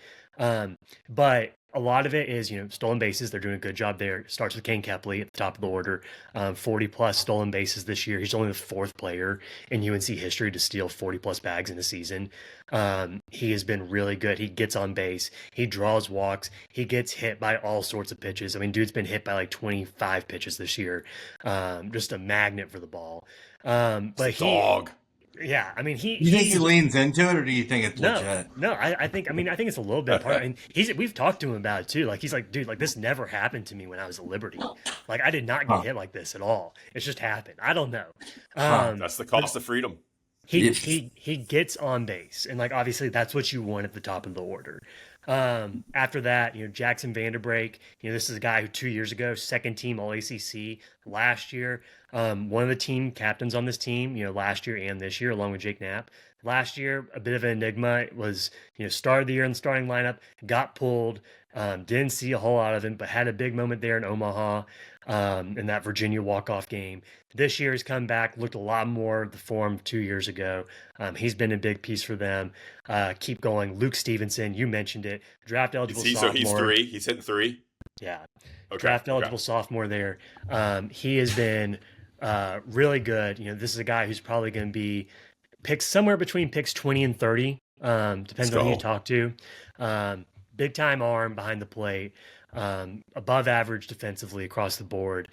Speaker 2: But a lot of it is, stolen bases. They're doing a good job there. It starts with Kane Kepley at the top of the order. 40-plus stolen bases this year. He's only the 4th player in UNC history to steal 40-plus bags in a season. He has been really good. He gets on base. He draws walks. He gets hit by all sorts of pitches. I mean, dude's been hit by like 25 pitches this year. Just a magnet for the ball. But
Speaker 1: dog.
Speaker 2: Yeah, I mean,
Speaker 3: You think he leans into it, or do you think it's legit?
Speaker 2: No, I think it's a little bit part. I mean, we've talked to him about it too. Like he's like, dude, like this never happened to me when I was at Liberty. Like I did not get hit like this at all. It's just happened. I don't know.
Speaker 1: That's the cost of freedom.
Speaker 2: He gets on base, and like obviously that's what you want at the top of the order. After that, Jackson Vanderbrake, this is a guy who 2 years ago, 2nd team All ACC last year. One of the team captains on this team, last year and this year, along with Jake Knapp. Last year, a bit of an enigma. It was, started the year in the starting lineup, got pulled, didn't see a whole lot of him, but had a big moment there in Omaha in that Virginia walk-off game. This year he's come back, looked a lot more the form 2 years ago. He's been a big piece for them. Keep going. Luke Stevenson, you mentioned it, draft eligible sophomore.
Speaker 1: So he's 3. He's hitting 3.
Speaker 2: Yeah. Okay. Draft eligible sophomore there. He has been really good. This is a guy who's probably going to be picked somewhere between picks 20 and 30. Depends on who you talk to. Big time arm behind the plate. Above average defensively across the board.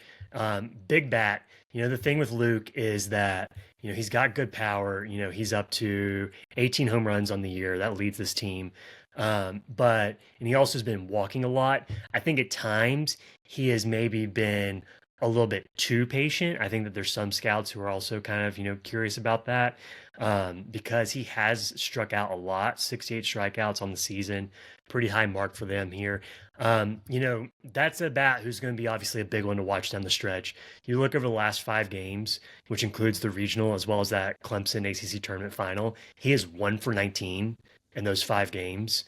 Speaker 2: Big bat. The thing with Luke is that, he's got good power. He's up to 18 home runs on the year. That leads this team. And he also has been walking a lot. I think at times he has maybe been a little bit too patient. I think that there's some scouts who are also kind of, curious about that because he has struck out a lot, 68 strikeouts on the season, pretty high mark for them here. That's a bat who's going to be obviously a big one to watch down the stretch. You look over the last 5 games, which includes the regional as well as that Clemson ACC tournament final, he is 1 for 19 in those 5 games.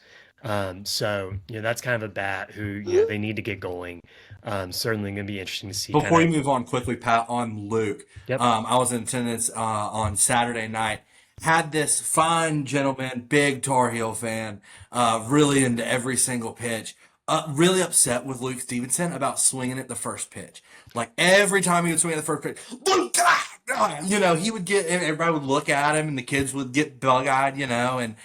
Speaker 2: So that's kind of a bat who they need to get going. Certainly going to be interesting to see.
Speaker 3: Before you move on quickly, Pat, on Luke,
Speaker 2: yep.
Speaker 3: I was in attendance on Saturday night. Had this fine gentleman, big Tar Heel fan, really into every single pitch. Really upset with Luke Stevenson about swinging at the first pitch. Like every time he would swing at the first pitch, Luke, he would get, everybody would look at him, and the kids would get bug-eyed, and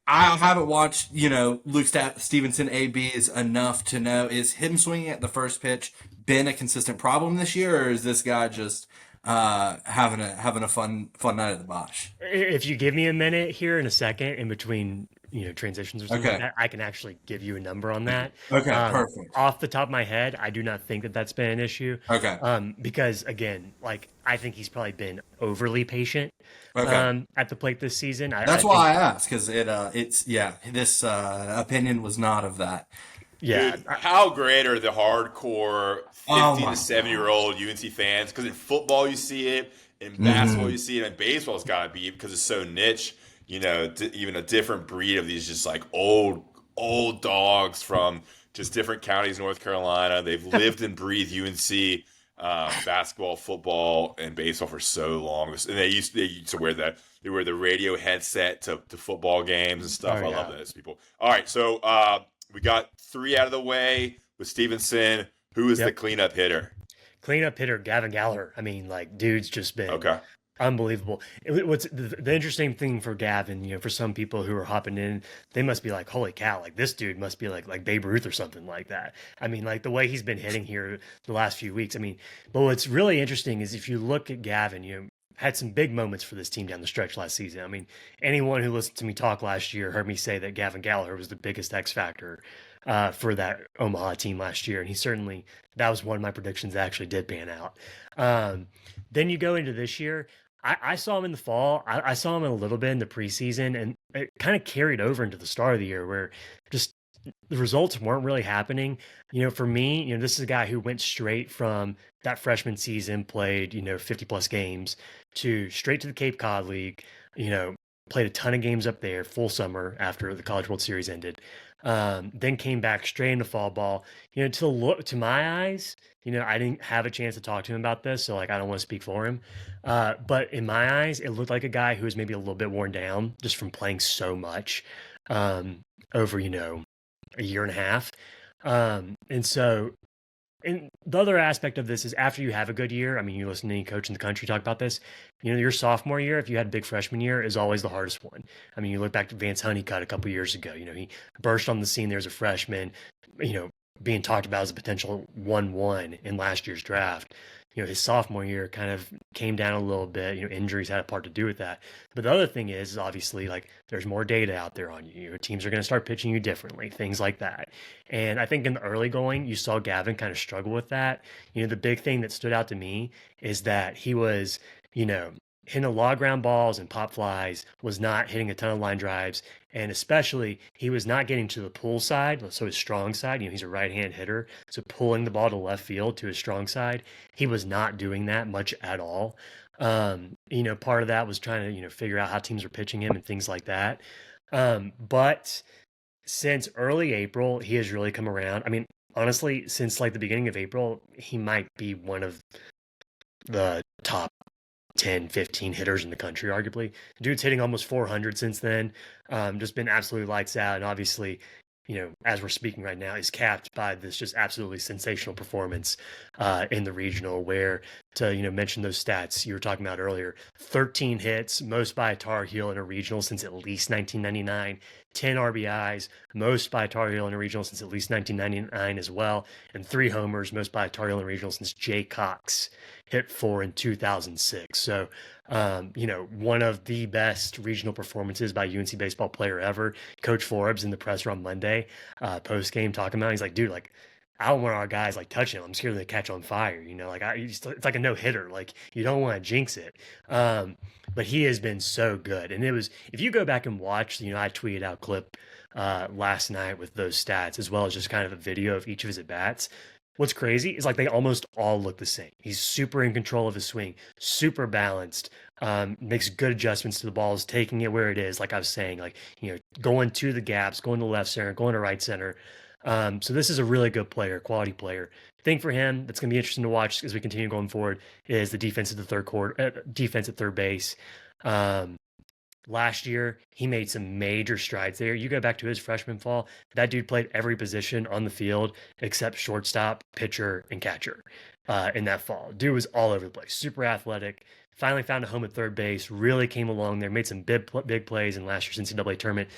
Speaker 3: I haven't watched, Luke Stevenson ABs enough to know, is him swinging at the first pitch been a consistent problem this year, or is this guy just having a fun night at the Bosh?
Speaker 2: If you give me a minute here in a second in between, transitions or something like that, I can actually give you a number on that.
Speaker 3: Okay, perfect.
Speaker 2: Off the top of my head, I do not think that that's been an issue.
Speaker 3: Okay.
Speaker 2: Because again, I think he's probably been overly patient. At the plate this season.
Speaker 3: That's why I asked, because this opinion was not of that.
Speaker 2: Yeah.
Speaker 1: Dude, how great are the hardcore 50 to 70-year-old UNC fans? Because in football you see it, in basketball you see it, and baseball's got to be, because it's so niche, even a different breed of these just like old dogs from just different counties, North Carolina. They've lived and breathed UNC basketball, football, and baseball for so long. And they used to wear that. They wear the radio headset to football games and stuff. I love those people. All right, so We got 3 out of the way with Stevenson. Who is the
Speaker 2: Yep.
Speaker 1: cleanup hitter?
Speaker 2: Cleanup hitter Gavin Gallagher. I mean, like, dude's just been
Speaker 1: Okay.
Speaker 2: unbelievable. What's the interesting thing for Gavin, for some people who are hopping in, they must be like, holy cow, like this dude must be like Babe Ruth or something like that. I mean, like the way he's been hitting here the last few weeks. I mean, but what's really interesting is if you look at Gavin, had some big moments for this team down the stretch last season. I mean, anyone who listened to me talk last year heard me say that Gavin Gallagher was the biggest X factor for that Omaha team last year, and that was one of my predictions that actually did pan out. Then you go into this year. I saw him in the fall. I saw him a little bit in the preseason, and it kind of carried over into the start of the year where just the results weren't really happening. For me, this is a guy who went straight from that freshman season, played, 50 plus games to straight to the Cape Cod League, played a ton of games up there full summer after the College World Series ended. Then came back straight into fall ball. To my eyes, I didn't have a chance to talk to him about this, so like I don't want to speak for him. But in my eyes, it looked like a guy who was maybe a little bit worn down just from playing so much over, a year and a half. And the other aspect of this is after you have a good year, I mean, you listen to any coach in the country talk about this, your sophomore year, if you had a big freshman year, is always the hardest one. I mean, you look back to Vance Honeycutt a couple years ago, he burst on the scene there as a freshman, being talked about as a potential 1-1 in last year's draft. His sophomore year kind of came down a little bit. Injuries had a part to do with that. But the other thing is obviously like there's more data out there on you. Teams are going to start pitching you differently, things like that. And I think in the early going, you saw Gavin kind of struggle with that. The big thing that stood out to me is that he was, hitting a lot of ground balls and pop flies, was not hitting a ton of line drives, and especially he was not getting to the pull side, so his strong side. He's a right-hand hitter, so pulling the ball to left field to his strong side, he was not doing that much at all. Part of that was trying to figure out how teams were pitching him and things like that. But since early April, he has really come around. I mean, honestly, since like the beginning of April, he might be one of the top 10, 15 hitters in the country, arguably. Dude's hitting almost 400 since then. Just been absolutely lights out. And obviously, as we're speaking right now, is capped by this just absolutely sensational performance in the regional where, to mention those stats you were talking about earlier, 13 hits, most by a Tar Heel in a regional since at least 1999, 10 RBIs, most by a Tar Heel in a regional since at least 1999 as well, and 3 homers, most by a Tar Heel in a regional since Jay Cox hit 4 in 2006. So, one of the best regional performances by UNC baseball player ever. Coach Forbes in the presser on Monday, post game talking about, he's like, dude, like, I don't want our guys like touching him. I'm scared they catch on fire. It's like a no hitter. Like you don't want to jinx it. But he has been so good. And if you go back and watch, I tweeted out a clip last night with those stats, as well as just kind of a video of each of his at bats. What's crazy is like they almost all look the same. He's super in control of his swing, super balanced, makes good adjustments to the balls, taking it where it is. Like I was saying, like, going to the gaps, going to left center, going to right center. So this is a really good player, quality player. Thing for him that's going to be interesting to watch as we continue going forward is the defense at the defense at third base. Last year, he made some major strides there. You go back to his freshman fall, that dude played every position on the field except shortstop, pitcher, and catcher in that fall. Dude was all over the place, super athletic. Finally found a home at third base, really came along there, made some big plays in last year's NCAA tournament.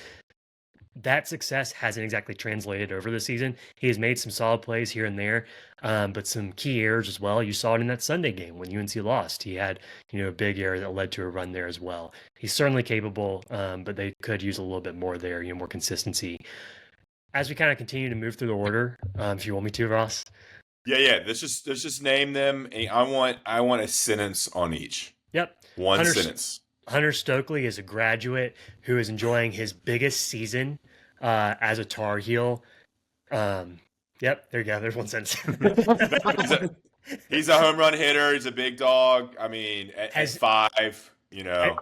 Speaker 2: That success hasn't exactly translated over the season. He has made some solid plays here and there, but some key errors as well. You saw it in that Sunday game when UNC lost. He had, a big error that led to a run there as well. He's certainly capable, but they could use a little bit more there, more consistency. As we kind of continue to move through the order, if you want me to, Ross.
Speaker 1: Yeah. Let's just name them. I want a sentence on each.
Speaker 2: Yep.
Speaker 1: One sentence.
Speaker 2: Hunter Stokely is a graduate who is enjoying his biggest season as a Tar Heel. Yep, there you go. There's one sentence.
Speaker 1: He's a home run hitter. He's a big dog. I mean, at 5,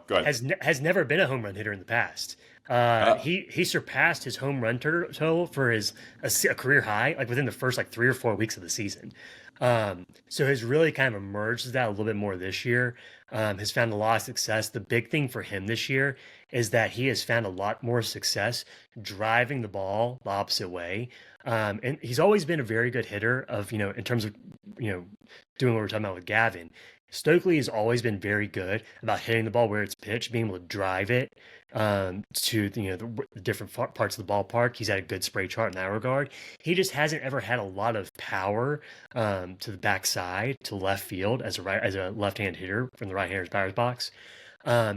Speaker 1: go ahead.
Speaker 2: Has never been a home run hitter in the past.
Speaker 1: Uh,
Speaker 2: He surpassed his home run total for a career high, like within the first like 3 or 4 weeks of the season. So has really kind of emerged as that a little bit more this year. Has found a lot of success. The big thing for him this year is that he has found a lot more success driving the ball the opposite way. And he's always been a very good hitter of, in terms of, doing what we're talking about with Gavin. Stokely has always been very good about hitting the ball where it's pitched, being able to drive it to the different parts of the ballpark. He's had a good spray chart in that regard. He just hasn't ever had a lot of power to the backside to left field as a left-hand hitter from the right-hander's batter's box.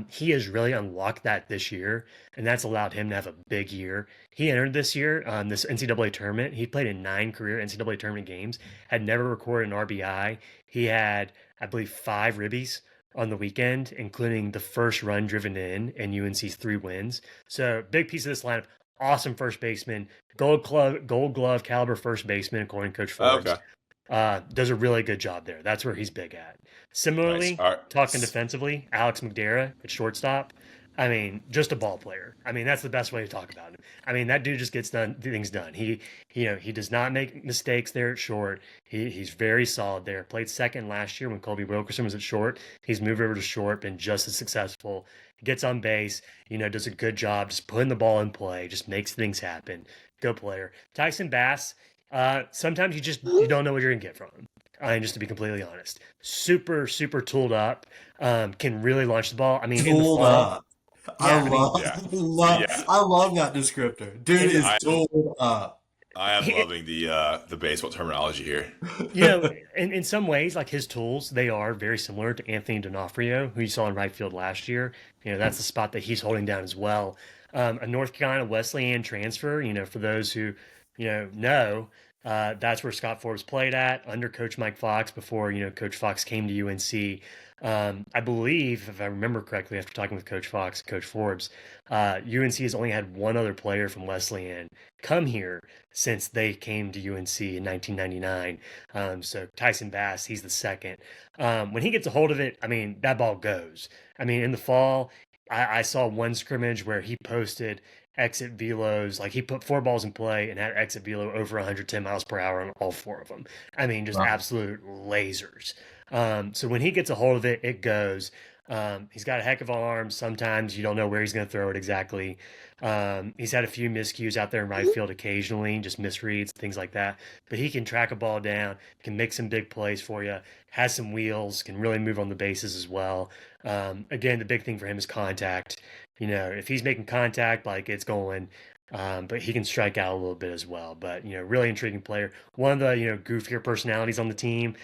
Speaker 2: He has really unlocked that this year, and that's allowed him to have a big year. He entered this year, this NCAA tournament. He played in 9 career NCAA tournament games, had never recorded an RBI. He had, I believe, 5 ribbies on the weekend, including the first run driven in UNC's 3 wins. So big piece of this lineup. Awesome first baseman, gold glove caliber first baseman, according to Coach Forbes.
Speaker 1: okay.
Speaker 2: Does a really good job there. That's where he's big at. Similarly,
Speaker 1: Nice. All right.
Speaker 2: talking defensively, Alex McDuffie at shortstop. I mean, just a ball player. I mean, that's the best way to talk about him. I mean, that dude just gets things done. He does not make mistakes there at short. He's very solid there. Played second last year when Colby Wilkerson was at short. He's moved over to short, been just as successful. Gets on base, does a good job just putting the ball in play, just makes things happen. Good player. Tyson Bass, sometimes you don't know what you're gonna get from him. And just to be completely honest, super tooled up, can really launch the ball. I mean, in the
Speaker 3: Tooled
Speaker 2: fall,
Speaker 3: up.
Speaker 2: yeah, I mean,
Speaker 1: Yeah.
Speaker 3: I love that descriptor. Dude is
Speaker 1: I,
Speaker 3: tooled up.
Speaker 1: I am
Speaker 2: he-
Speaker 1: loving the baseball terminology here.
Speaker 2: in some ways, like his tools, they are very similar to Anthony D'Onofrio, who you saw in right field last year. That's the spot that he's holding down as well. A North Carolina Wesleyan transfer, for those who, know, that's where Scot Forbes played at under Coach Mike Fox before, Coach Fox came to UNC. I believe, if I remember correctly, after talking with Coach Fox, Coach Forbes, UNC has only had one other player from Wesleyan come here since they came to UNC in 1999. So Tyson Bass, he's the second. When he gets a hold of it, I mean, that ball goes. I mean, in the fall, I saw one scrimmage where he posted exit velos, like he put 4 balls in play and had exit velo over 110 miles per hour on all 4 of them. I mean, just
Speaker 3: Wow.
Speaker 2: absolute lasers. So when he gets a hold of it, it goes. He's got a heck of arms. Sometimes you don't know where he's going to throw it exactly. He's had a few miscues out there in right field occasionally, just misreads, things like that. But he can track a ball down, can make some big plays for you, has some wheels, can really move on the bases as well. Again, the big thing for him is contact. If he's making contact, like it's going. But he can strike out a little bit as well. But really intriguing player. One of the goofier personalities on the team.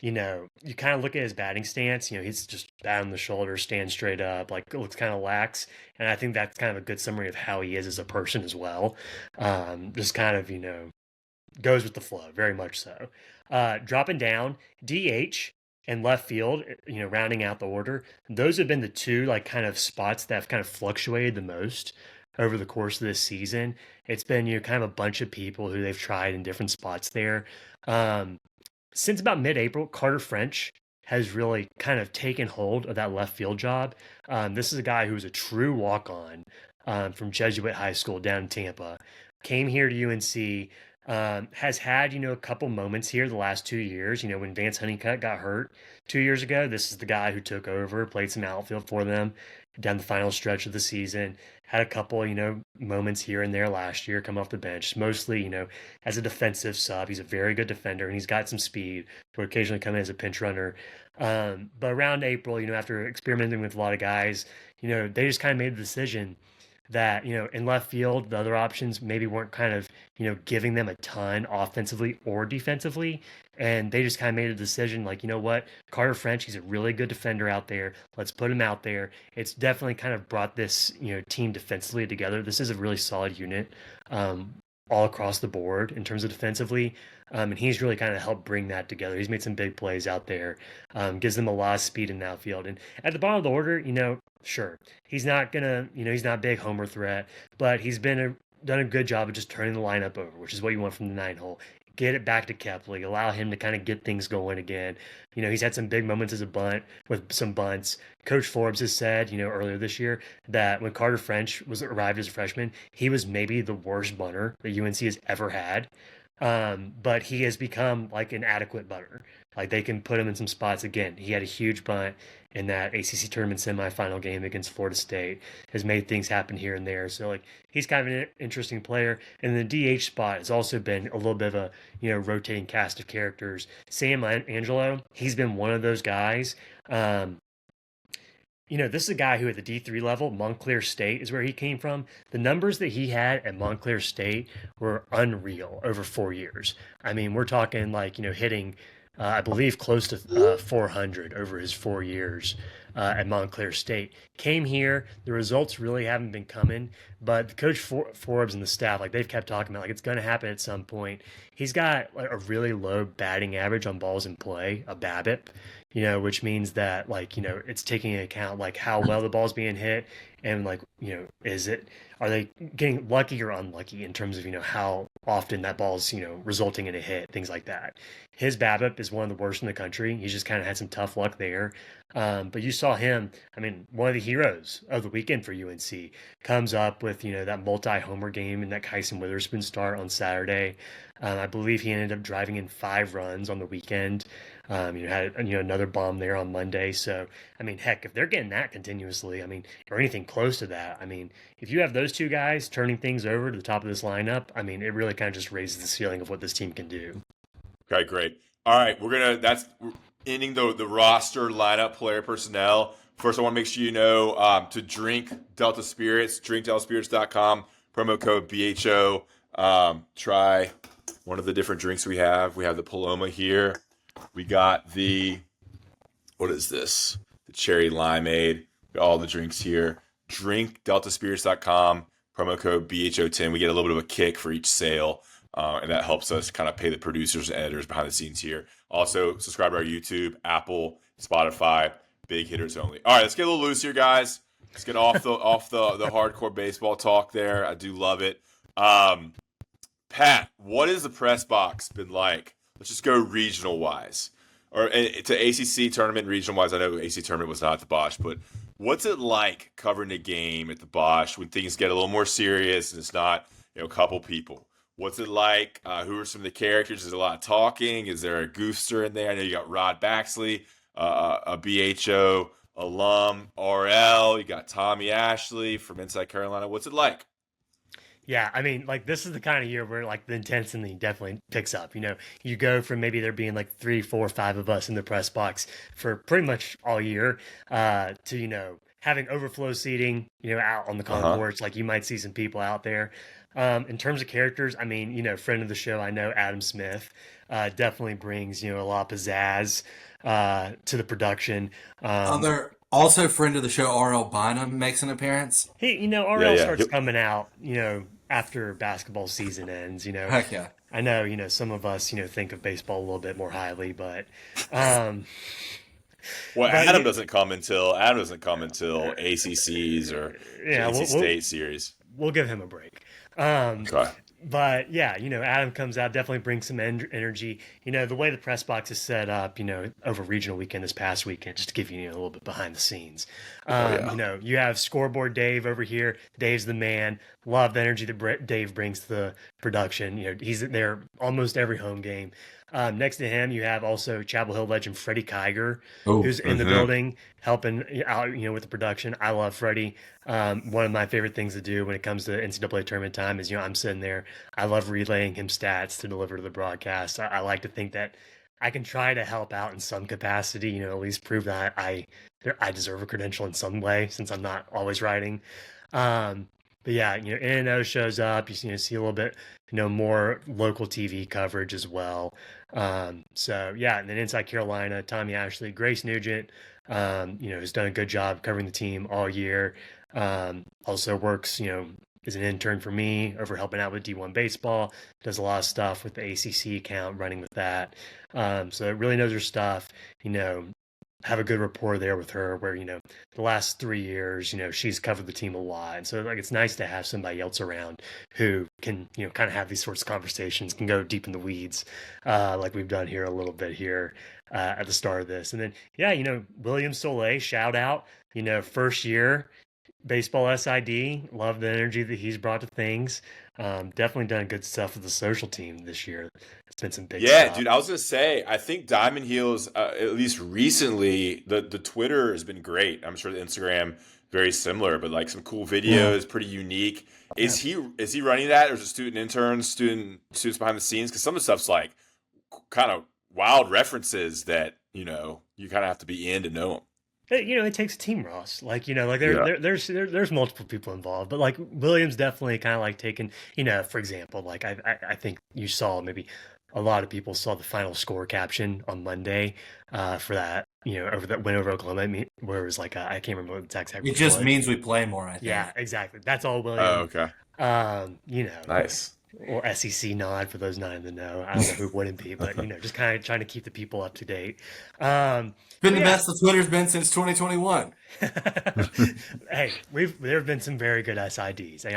Speaker 2: You kind of look at his batting stance. He's just bat on the shoulder, stand straight up, like looks kind of lax. And I think that's kind of a good summary of how he is as a person as well. Just kind of goes with the flow, very much so. Dropping down, DH and left field, rounding out the order. Those have been the 2 like kind of spots that have kind of fluctuated the most over the course of this season. It's been kind of a bunch of people who they've tried in different spots there. Since about mid-April, Carter French has really kind of taken hold of that left field job. This is a guy who was a true walk-on from Jesuit High School down in Tampa. Came here to UNC, has had, a couple moments here the last 2 years. When Vance Honeycutt got hurt 2 years ago, this is the guy who took over, played some outfield for them down the final stretch of the season. Had a couple, moments here and there last year, come off the bench, mostly, as a defensive sub. He's a very good defender and he's got some speed to occasionally come in as a pinch runner. But around April, after experimenting with a lot of guys, they just kind of made the decision that, in left field, the other options maybe weren't kind of, giving them a ton offensively or defensively. And they just kind of made a decision like, what, Carter French, he's a really good defender out there. Let's put him out there. It's definitely kind of brought this, team defensively together. This is a really solid unit all across the board in terms of defensively. And he's really kind of helped bring that together. He's made some big plays out there, gives them a lot of speed in the outfield. And at the bottom of the order, sure, he's not going to, he's not a big homer threat, but he's done a good job of just turning the lineup over, which is what you want from the 9 hole. get it back to Kepley, allow him to kind of get things going again. He's had some big moments as a bunt with some bunts. Coach Forbes has said, earlier this year that when Carter French arrived as a freshman, he was maybe the worst bunter that UNC has ever had. But he has become like an adequate bunter. Like they can put him in some spots again. He had a huge bunt in that ACC tournament semifinal game against Florida State. Has made things happen here and there. So like he's kind of an interesting player. And the DH spot has also been a little bit of a rotating cast of characters. Sam Angelo, he's been one of those guys. This is a guy who at the D3 level, Montclair State is where he came from. The numbers that he had at Montclair State were unreal over 4 years. I mean, we're talking like, hitting, I believe, close to 400 over his 4 years at Montclair State. Came here, the results really haven't been coming, but Coach Forbes and the staff, like they've kept talking about, like it's going to happen at some point. He's got like a really low batting average on balls in play, a BABIP. Which means that it's taking into account like how well the ball's being hit and are they getting lucky or unlucky in terms of, how often that ball's, resulting in a hit, things like that. His BABIP is one of the worst in the country. He's just kind of had some tough luck there. But you saw him, I mean, one of the heroes of the weekend for UNC comes up with, that multi-homer game and that Kyson Witherspoon start on Saturday. I believe he ended up driving in 5 runs on the weekend. Had another bomb there on Monday. So, I mean, heck, if they're getting that continuously, I mean, or anything close to that, I mean, if you have those two guys turning things over to the top of this lineup, I mean, it really kind of just raises the ceiling of what this team can do.
Speaker 1: Okay, great. All right, we're ending the roster lineup player personnel. First, I want to make sure you know to drink Delta Spirits, drinkdeltaspirits.com, promo code BHO. Try one of the different drinks we have. We have the Paloma here. We got what is this? The cherry limeade. All the drinks here. DrinkDeltaSpirits.com, promo code BHO10. We get a little bit of a kick for each sale, and that helps us kind of pay the producers and editors behind the scenes here. Also, subscribe to our YouTube, Apple, Spotify, big hitters only. All right, let's get a little loose here, guys. Let's get off the hardcore baseball talk there. I do love it. Pat, what has the press box been like? Let's just go regional wise, or to ACC tournament regional wise. I know ACC tournament was not at the Bosch, but what's it like covering the game at the Bosch when things get a little more serious and it's not a couple people? What's it like? Who are some of the characters? Is there a lot of talking? Is there a goofster in there? I know you got Rod Baxley, a BHO alum, RL. You got Tommy Ashley from Inside Carolina. What's it like?
Speaker 2: Yeah, I mean, like this is the kind of year where like the intensity definitely picks up. You go from maybe there being like 3, 4, 5 of us in the press box for pretty much all year to having overflow seating out on the concourse. Like you might see some people out there. In terms of characters, I mean, friend of the show, I know Adam Smith definitely brings a lot of pizzazz to the production.
Speaker 3: Also, friend of the show, RL Bynum makes an appearance.
Speaker 2: Hey, RL starts coming out, after basketball season ends,
Speaker 3: Heck yeah.
Speaker 2: I know, some of us, think of baseball a little bit more highly, but
Speaker 1: Adam doesn't come until ACCs or NC State series.
Speaker 2: We'll give him a break.
Speaker 1: Okay.
Speaker 2: But yeah, Adam comes out, definitely brings some energy. The way the press box is set up, over regional weekend this past weekend, just to give you a little bit behind the scenes. You have scoreboard Dave over here. Dave's the man. Love the energy that Dave brings to the production. He's there almost every home game. Next to him, you have also Chapel Hill legend Freddie Kiger, who's in the building helping out, with the production. I love Freddie. One of my favorite things to do when it comes to NCAA tournament time is, I'm sitting there. I love relaying him stats to deliver to the broadcast. I like to think that I can try to help out in some capacity, at least prove that I deserve a credential in some way since I'm not always writing. But yeah, N&O shows up. You see a little bit, more local TV coverage as well. So yeah, and then Inside Carolina, Tommy Ashley, Grace Nugent, has done a good job covering the team all year. Also works, is an intern for me over helping out with D1 baseball. Does a lot of stuff with the ACC account, running with that. So it really knows her stuff. have a good rapport there with her where, the last 3 years, she's covered the team a lot. And so like it's nice to have somebody else around who can, kind of have these sorts of conversations, can go deep in the weeds, like we've done here a little bit here at the start of this. And then, yeah, William Soleil, shout out, first year baseball SID. Love the energy that he's brought to things. Definitely done good stuff with the social team this year. It's been some big stuff.
Speaker 1: Dude, I was gonna say, I think Diamond Heels, at least recently, the Twitter has been great. I'm sure the Instagram very similar, but like some cool videos, pretty unique. Is he running that, or is it student interns, students behind the scenes? Because some of the stuff's like kind of wild references that you kind of have to be in to know them.
Speaker 2: It takes a team, Ross. Like, there's multiple people involved, but like Williams definitely kind of like taking, for example, like I think you saw maybe a lot of people saw the final score caption on Monday for that, over that win over Oklahoma, where it was like, I can't remember what the exact.
Speaker 3: It just means we play more, I think.
Speaker 2: Yeah, exactly. That's all Williams.
Speaker 1: Oh, okay. Nice.
Speaker 2: Or SEC nod for those not in the know. I don't know who wouldn't be, but just kind of trying to keep the people up to date.
Speaker 3: Been the best the Twitter's been since 2021.
Speaker 2: Hey, there have been some very good SIDs. And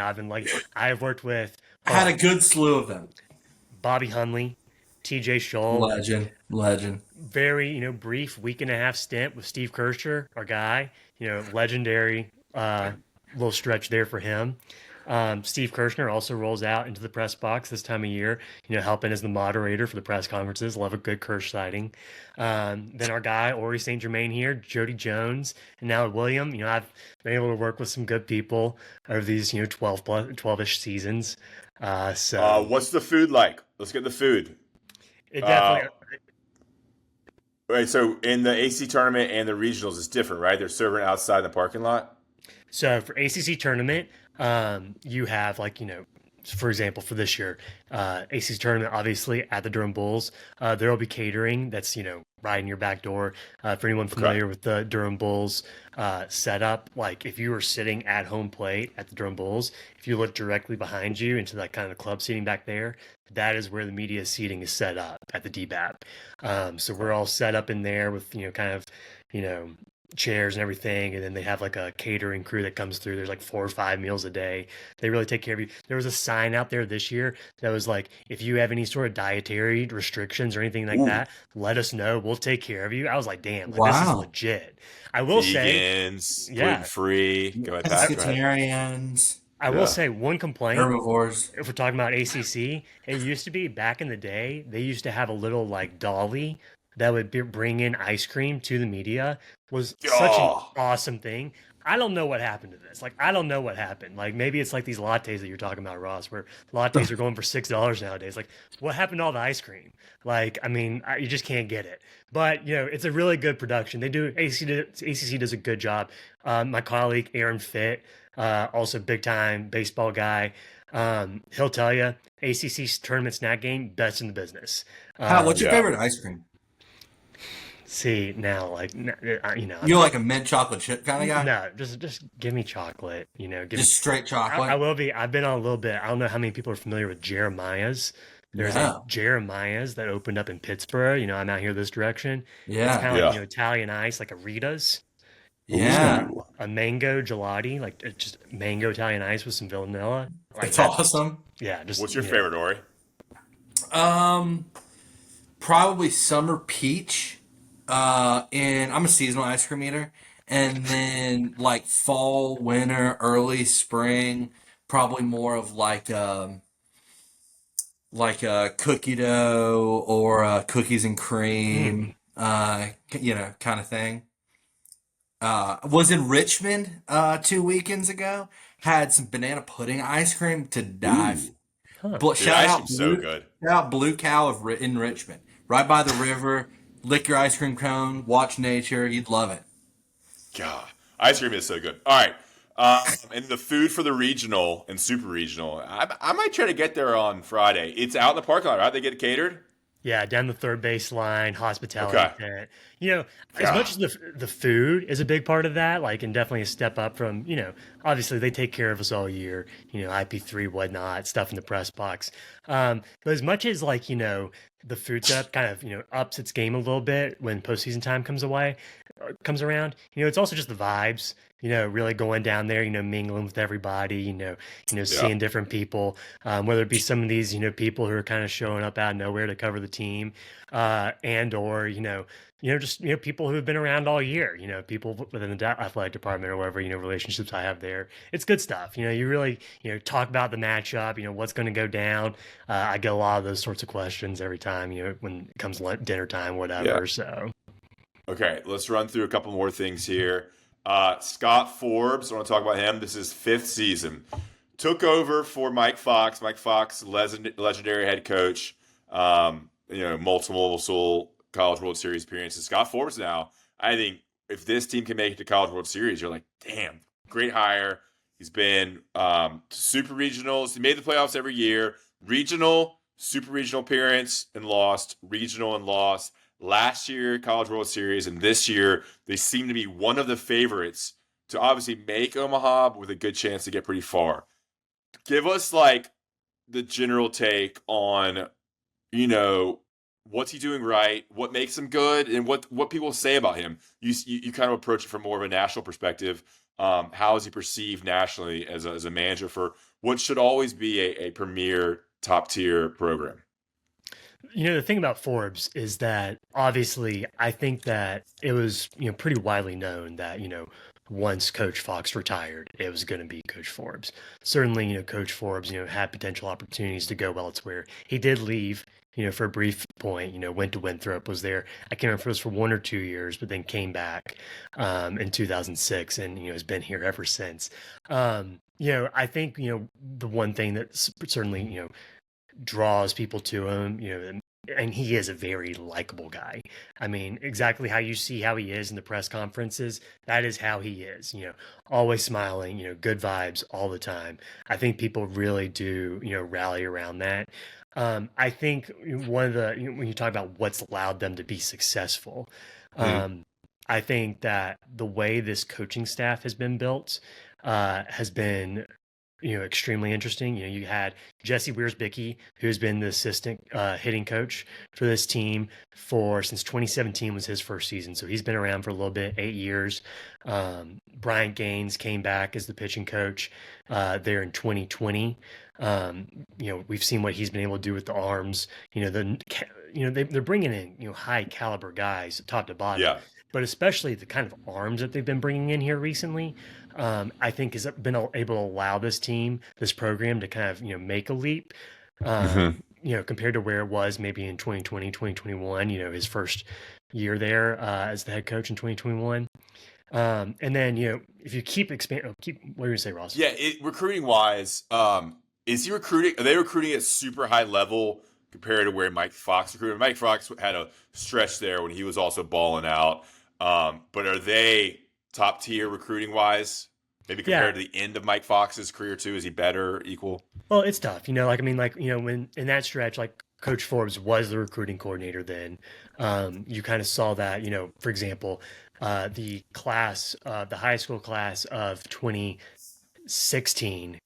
Speaker 2: I've worked with
Speaker 3: had a good slew of them.
Speaker 2: Bobby Hunley, TJ Scholl.
Speaker 3: Legend.
Speaker 2: Very, brief week and a half stint with Steve Kircher, our guy. Legendary little stretch there for him. Steve Kirshner also rolls out into the press box this time of year, helping as the moderator for the press conferences. Love a good Kirsch sighting. Then our guy, Aury St. Germain here, Jody Jones, and now William. I've been able to work with some good people over these, 12-ish seasons.
Speaker 1: What's the food like? Let's get the food.
Speaker 2: It definitely.
Speaker 1: Right, so in the AC tournament and the regionals, it's different, right? They're serving outside in the parking lot.
Speaker 2: So for ACC tournament, you have for example, for this year, ACC tournament, obviously at the Durham Bulls, there will be catering that's, right in your back door. For anyone familiar with the Durham Bulls setup, like if you were sitting at home plate at the Durham Bulls, if you look directly behind you into that kind of club seating back there, that is where the media seating is set up at the DBAP. So we're all set up in there with, kind of, chairs and everything, and then they have like a catering crew that comes through. There's like 4 or 5 meals a day. They really take care of you. There was a sign out there this year that was like, if you have any sort of dietary restrictions or anything like that, let us know, we'll take care of you. I was like, damn, this is legit. I will
Speaker 1: Vegans, gluten-free,
Speaker 3: pescatarians.
Speaker 2: I will say one complaint.
Speaker 3: Herbivores.
Speaker 2: If we're talking about ACC, it used to be back in the day, they used to have a little like dolly that would bring in ice cream to the media. Was such an awesome thing. I don't know what happened to this. Like, I don't know what happened. Like, maybe it's like these lattes that you're talking about, Ross, where lattes are going for $6 nowadays. Like, what happened to all the ice cream? Like, I mean, you just can't get it. But, it's a really good production. They do, ACC does a good job. My colleague, Aaron Fitt, also big time baseball guy. He'll tell you, ACC's tournament snack game, best in the business.
Speaker 3: What's your favorite ice cream?
Speaker 2: See, now, like,
Speaker 3: you're like a mint chocolate chip kind of guy?
Speaker 2: No, just give me chocolate,
Speaker 3: just straight chocolate?
Speaker 2: I will be. I've been on a little bit. I don't know how many people are familiar with Jeremiah's. There's a Jeremiah's that opened up in Pittsburgh. I'm out here this direction.
Speaker 3: Yeah.
Speaker 2: It's kind of like, Italian ice, like a Rita's.
Speaker 3: Yeah.
Speaker 2: A mango gelati, like just mango Italian ice with some vanilla. Like
Speaker 3: it's awesome.
Speaker 2: Yeah. Just.
Speaker 1: What's your favorite, Aury?
Speaker 3: Probably summer peach. And I'm a seasonal ice cream eater. And then like fall, winter, early spring, probably more of like a cookie dough or cookies and cream, kind of thing. Was in Richmond 2 weekends ago. Had some banana pudding ice cream to die for.
Speaker 1: Dude,
Speaker 3: Shout out
Speaker 1: so good.
Speaker 3: Shout out Blue Cow in Richmond, right by the river. Lick your ice cream cone, watch nature. You'd love it.
Speaker 1: God, ice cream is so good. All right. And the food for the regional and super regional, I might try to get there on Friday. It's out in the parking lot, right? They get catered?
Speaker 2: Yeah, down the third baseline, hospitality tent. As much as the food is a big part of that, like, and definitely a step up from, obviously they take care of us all year, IP3, whatnot, stuff in the press box. But as much as like, the food stuff kind of, ups its game a little bit when postseason time comes around, it's also just the vibes, really going down there, mingling with everybody,
Speaker 1: Yeah.
Speaker 2: seeing different people, whether it be some of these, people who are kind of showing up out of nowhere to cover the team, and or, just people who have been around all year, people within the athletic department or whatever, relationships I have there. It's good stuff. You really talk about the matchup, what's going to go down. I get a lot of those sorts of questions every time, when it comes dinner time, whatever.
Speaker 1: Yeah.
Speaker 2: So
Speaker 1: Okay, let's run through a couple more things here. Scot Forbes, I want to talk about him. This is 5th season. Took over for Mike Fox. Mike Fox, legendary head coach. Multiple College World Series appearances. Scot Forbes now, I think if this team can make it to College World Series, you're like, damn, great hire. He's been to super regionals. He made the playoffs every year. Regional, super regional appearance and lost. Regional and lost. Last year, College World Series, and this year, they seem to be one of the favorites to obviously make Omaha with a good chance to get pretty far. Give us like the general take on, what's he doing right, what makes him good, and what people say about him. You kind of approach it from more of a national perspective. How is he perceived nationally as a manager for what should always be a premier top tier program?
Speaker 2: The thing about Forbes is that obviously I think that it was, pretty widely known that, once Coach Fox retired, it was going to be Coach Forbes. Certainly, Coach Forbes, had potential opportunities to go elsewhere. He did leave, for a brief point, went to Winthrop, was there. I can't remember if it was for 1 or 2 years, but then came back in 2006 and, has been here ever since. I think, the one thing that certainly, draws people to him, and he is a very likable guy. I mean, exactly how you see how he is in the press conferences, that is how he is, always smiling, good vibes all the time. I think people really do, rally around that. I think one of the, when you talk about what's allowed them to be successful, I think that the way this coaching staff has been built has been extremely interesting. You had Jesse Wiersbicki, who's been the assistant hitting coach for this team since 2017 was his first season. So he's been around for a little bit, 8 years. Bryant Gaines came back as the pitching coach there in 2020. We've seen what he's been able to do with the arms. They're bringing in high caliber guys, top to bottom.
Speaker 1: Yeah.
Speaker 2: But especially the kind of arms that they've been bringing in here recently, I think has been able to allow this program to kind of, make a leap, compared to where it was maybe in 2020, 2021, his first year there as the head coach in 2021. And then, if you keep expanding, what are you going to say, Ross?
Speaker 1: Yeah, recruiting wise, is he recruiting? Are they recruiting at super high level compared to where Mike Fox recruited? Mike Fox had a stretch there when he was also balling out. But are they top tier recruiting wise? Maybe compared to the end of Mike Fox's career too? Is he better, equal?
Speaker 2: Well, it's tough, when in that stretch, like Coach Forbes was the recruiting coordinator then, you kind of saw that, for example, the high school class of 2016,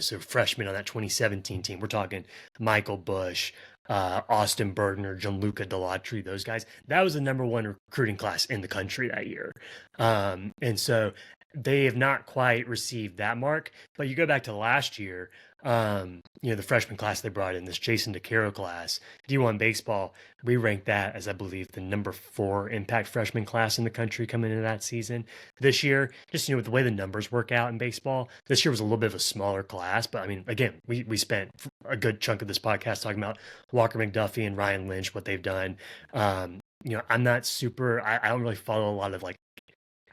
Speaker 2: so freshmen on that 2017 team, we're talking Michael Bush, Austin Bergner, Gianluca Delatri, those guys. That was the number 1 recruiting class in the country that year. And so they have not quite received that mark. But you go back to last year, the freshman class they brought in, this Jason DeCaro class, D1 baseball, we ranked that as, I believe, the number 4 impact freshman class in the country coming into that season. This year, just, with the way the numbers work out in baseball, this year was a little bit of a smaller class. But I mean, again, we spent a good chunk of this podcast talking about Walker McDuffie and Ryan Lynch, what they've done. I'm not I don't really follow a lot of like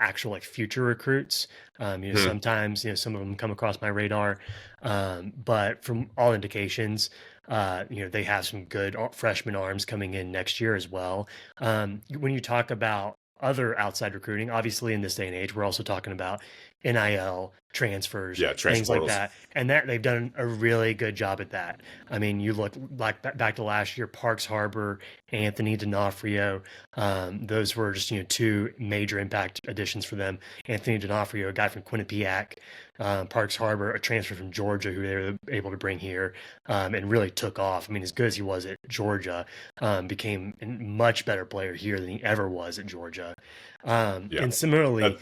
Speaker 2: actual like future recruits. Sometimes, some of them come across my radar. But from all indications, they have some good freshman arms coming in next year as well. When you talk about other outside recruiting, obviously in this day and age, we're also talking about, NIL transfers,
Speaker 1: Yeah, transfer
Speaker 2: things like
Speaker 1: portals.
Speaker 2: that, and that they've done a really good job at that. I mean, you look like back to last year, Parks Harbor, Anthony D'Onofrio. Those were just two major impact additions for them. Anthony D'Onofrio, a guy from Quinnipiac, Parks Harbor, a transfer from Georgia who they were able to bring here, and really took off. I mean, as good as he was at Georgia, became a much better player here than he ever was at Georgia.
Speaker 1: Yeah.
Speaker 2: And similarly,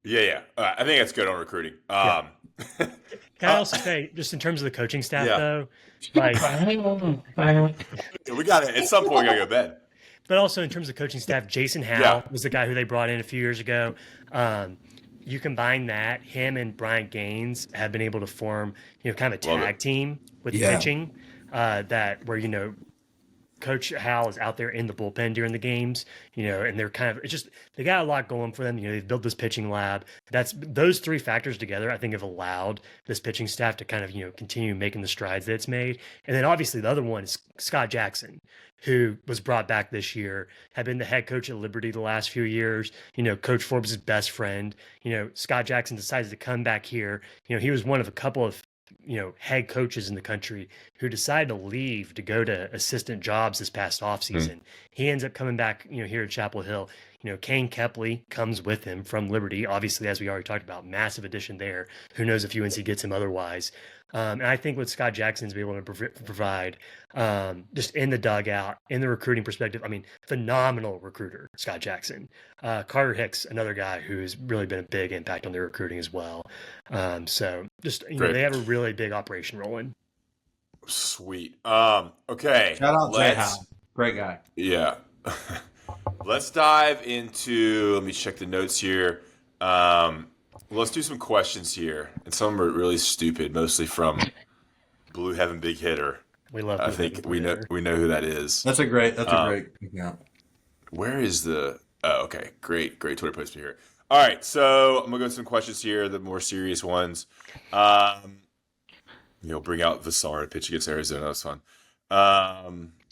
Speaker 1: Yeah. I think that's good on recruiting.
Speaker 2: yeah. Can I also say, just in terms of the coaching staff,
Speaker 1: Yeah.
Speaker 2: though, like,
Speaker 1: we got to, at some point, we got to go to bed.
Speaker 2: but also in terms of coaching staff, Jason Howe
Speaker 1: Yeah.
Speaker 2: was the guy who they brought in a few years ago. You combine that, him and Bryant Gaines have been able to form, kind of a
Speaker 1: Love
Speaker 2: tag
Speaker 1: it.
Speaker 2: team with
Speaker 3: Yeah.
Speaker 2: pitching, that where, Coach Hal is out there in the bullpen during the games, and they're they got a lot going for them. They've built this pitching lab. Those three factors together, I think, have allowed this pitching staff to kind of, continue making the strides that it's made. And then obviously the other one is Scott Jackson, who was brought back this year, had been the head coach at Liberty the last few years, Coach Forbes' best friend. Scott Jackson decided to come back here. He was one of a couple of head coaches in the country who decided to leave to go to assistant jobs this past offseason. He ends up coming back, here at Chapel Hill. Kane Kepley comes with him from Liberty. Obviously, as we already talked about, massive addition there. Who knows if UNC gets him otherwise. And I think what Scott Jackson's be able to provide, just in the dugout, in the recruiting perspective, I mean, phenomenal recruiter, Scott Jackson. Carter Hicks, another guy who's really been a big impact on their recruiting as well. So just, they have a really big operation rolling.
Speaker 1: Sweet. Okay.
Speaker 3: Shout out Jay Howe. Great guy.
Speaker 1: Yeah. Let's dive into, let me check the notes here. Let's do some questions here. And some of them are really stupid, mostly from Blue Heaven Big Hitter.
Speaker 2: We love
Speaker 1: I think we know who that is.
Speaker 3: That's a great account.
Speaker 1: Where is the okay, great Twitter post here. All right, so I'm gonna go with some questions here, the more serious ones. Bring out Vassar to pitch against Arizona. That was fun.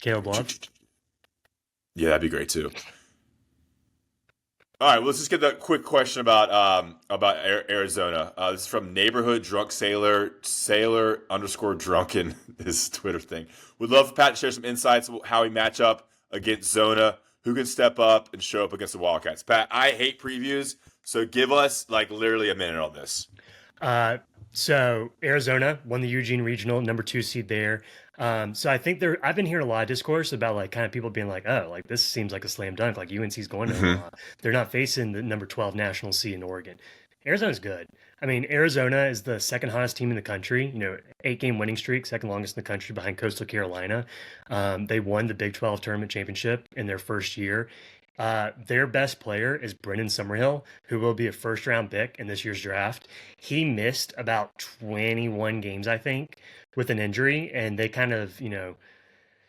Speaker 2: Caleb Love.
Speaker 1: Yeah, that'd be great too. All right, well, let's just get that quick question about Arizona. This is from Neighborhood Drunk Sailor _drunken. His Twitter thing. Would love for Pat to share some insights of how we match up against Zona. Who can step up and show up against the Wildcats? Pat, I hate previews, so give us literally a minute on this.
Speaker 2: So Arizona won the Eugene Regional, number 2 seed there. So I think I've been hearing a lot of discourse about kind of people being like, oh, this seems like a slam dunk. UNC's going to they're not facing the number 12 national seed in Oregon. Arizona's good. I mean, Arizona is the second hottest team in the country, 8-game winning streak, second longest in the country behind Coastal Carolina. They won the Big 12 tournament championship in their first year. Their best player is Brendan Summerhill, who will be a first-round pick in this year's draft. He missed about 21 games, I think, with an injury, and they kind of,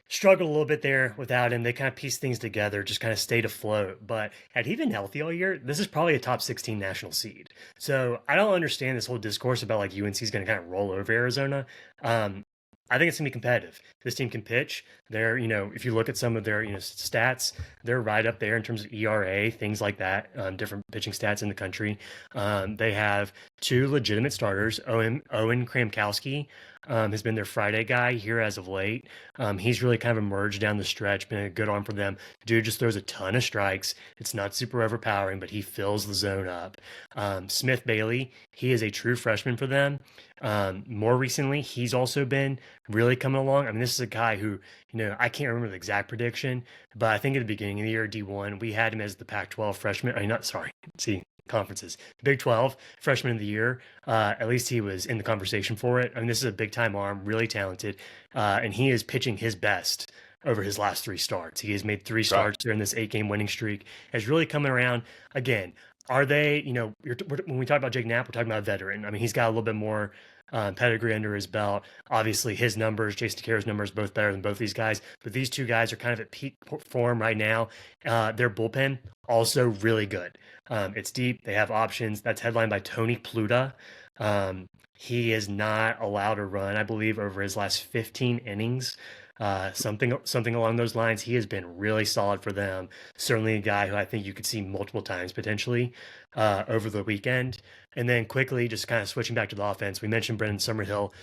Speaker 2: struggled a little bit there without him. They kind of pieced things together, just kind of stayed afloat. But had he been healthy all year, this is probably a top 16 national seed. So I don't understand this whole discourse about UNC is going to kind of roll over Arizona. I think it's gonna be competitive. This team can pitch. They're, if you look at some of their, stats, they're right up there in terms of ERA, things like that. Different pitching stats in the country. They have 2 legitimate starters. Owen Kramkowski has been their Friday guy here as of late. He's really kind of emerged down the stretch, been a good arm for them. Dude just throws a ton of strikes. It's not super overpowering, but he fills the zone up. Smith Bailey, he is a true freshman for them. More recently, he's also been really coming along. I mean, this is a guy who, I can't remember the exact prediction, but I think at the beginning of the year, D1, we had him as the Pac-12 freshman. Conferences. Big 12 freshman of the year. At least he was in the conversation for it. I mean, this is a big time arm, really talented, and he is pitching his best over his last 3 starts. He has made 3 starts during this 8-game winning streak. Has really coming around again. Are they? When we talk about Jake Knapp, we're talking about a veteran. I mean, he's got a little bit more pedigree under his belt. Obviously, his numbers, Jason DeCaro's numbers, both better than both these guys. But these 2 guys are kind of at peak form right now. Their bullpen also really good. It's deep. They have options. That's headlined by Tony Pluta. He is not allowed to run, I believe, over his last 15 innings. something along those lines. He has been really solid for them. Certainly a guy who I think you could see multiple times potentially over the weekend. And then quickly, just kind of switching back to the offense, we mentioned Brendan Summerhill.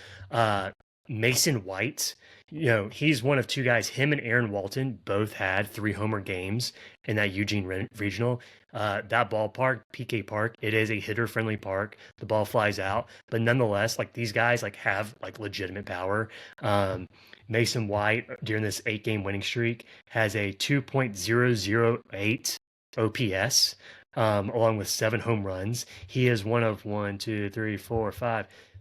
Speaker 2: Mason White, he's one of two guys. Him and Aaron Walton both had 3-homer games in that Eugene regional. That ballpark, PK Park, it is a hitter-friendly park. The ball flies out, but nonetheless, like these guys, like have like legitimate power. Mason White during this 8-game winning streak has a 2.008 OPS. Along with 7 home runs. He is one of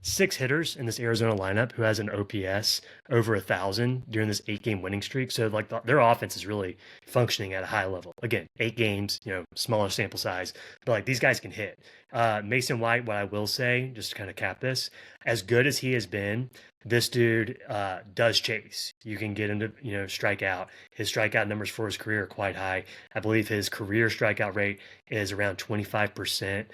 Speaker 2: 6 hitters in this Arizona lineup who has an OPS over 1,000 during this 8-game winning streak. So like their offense is really functioning at a high level. Again, 8 games, smaller sample size, but like these guys can hit. Mason White, what I will say, just to kind of cap this, as good as he has been, this dude does chase. You can get him to, strike out. His strikeout numbers for his career are quite high. I believe his career strikeout rate is around 25%.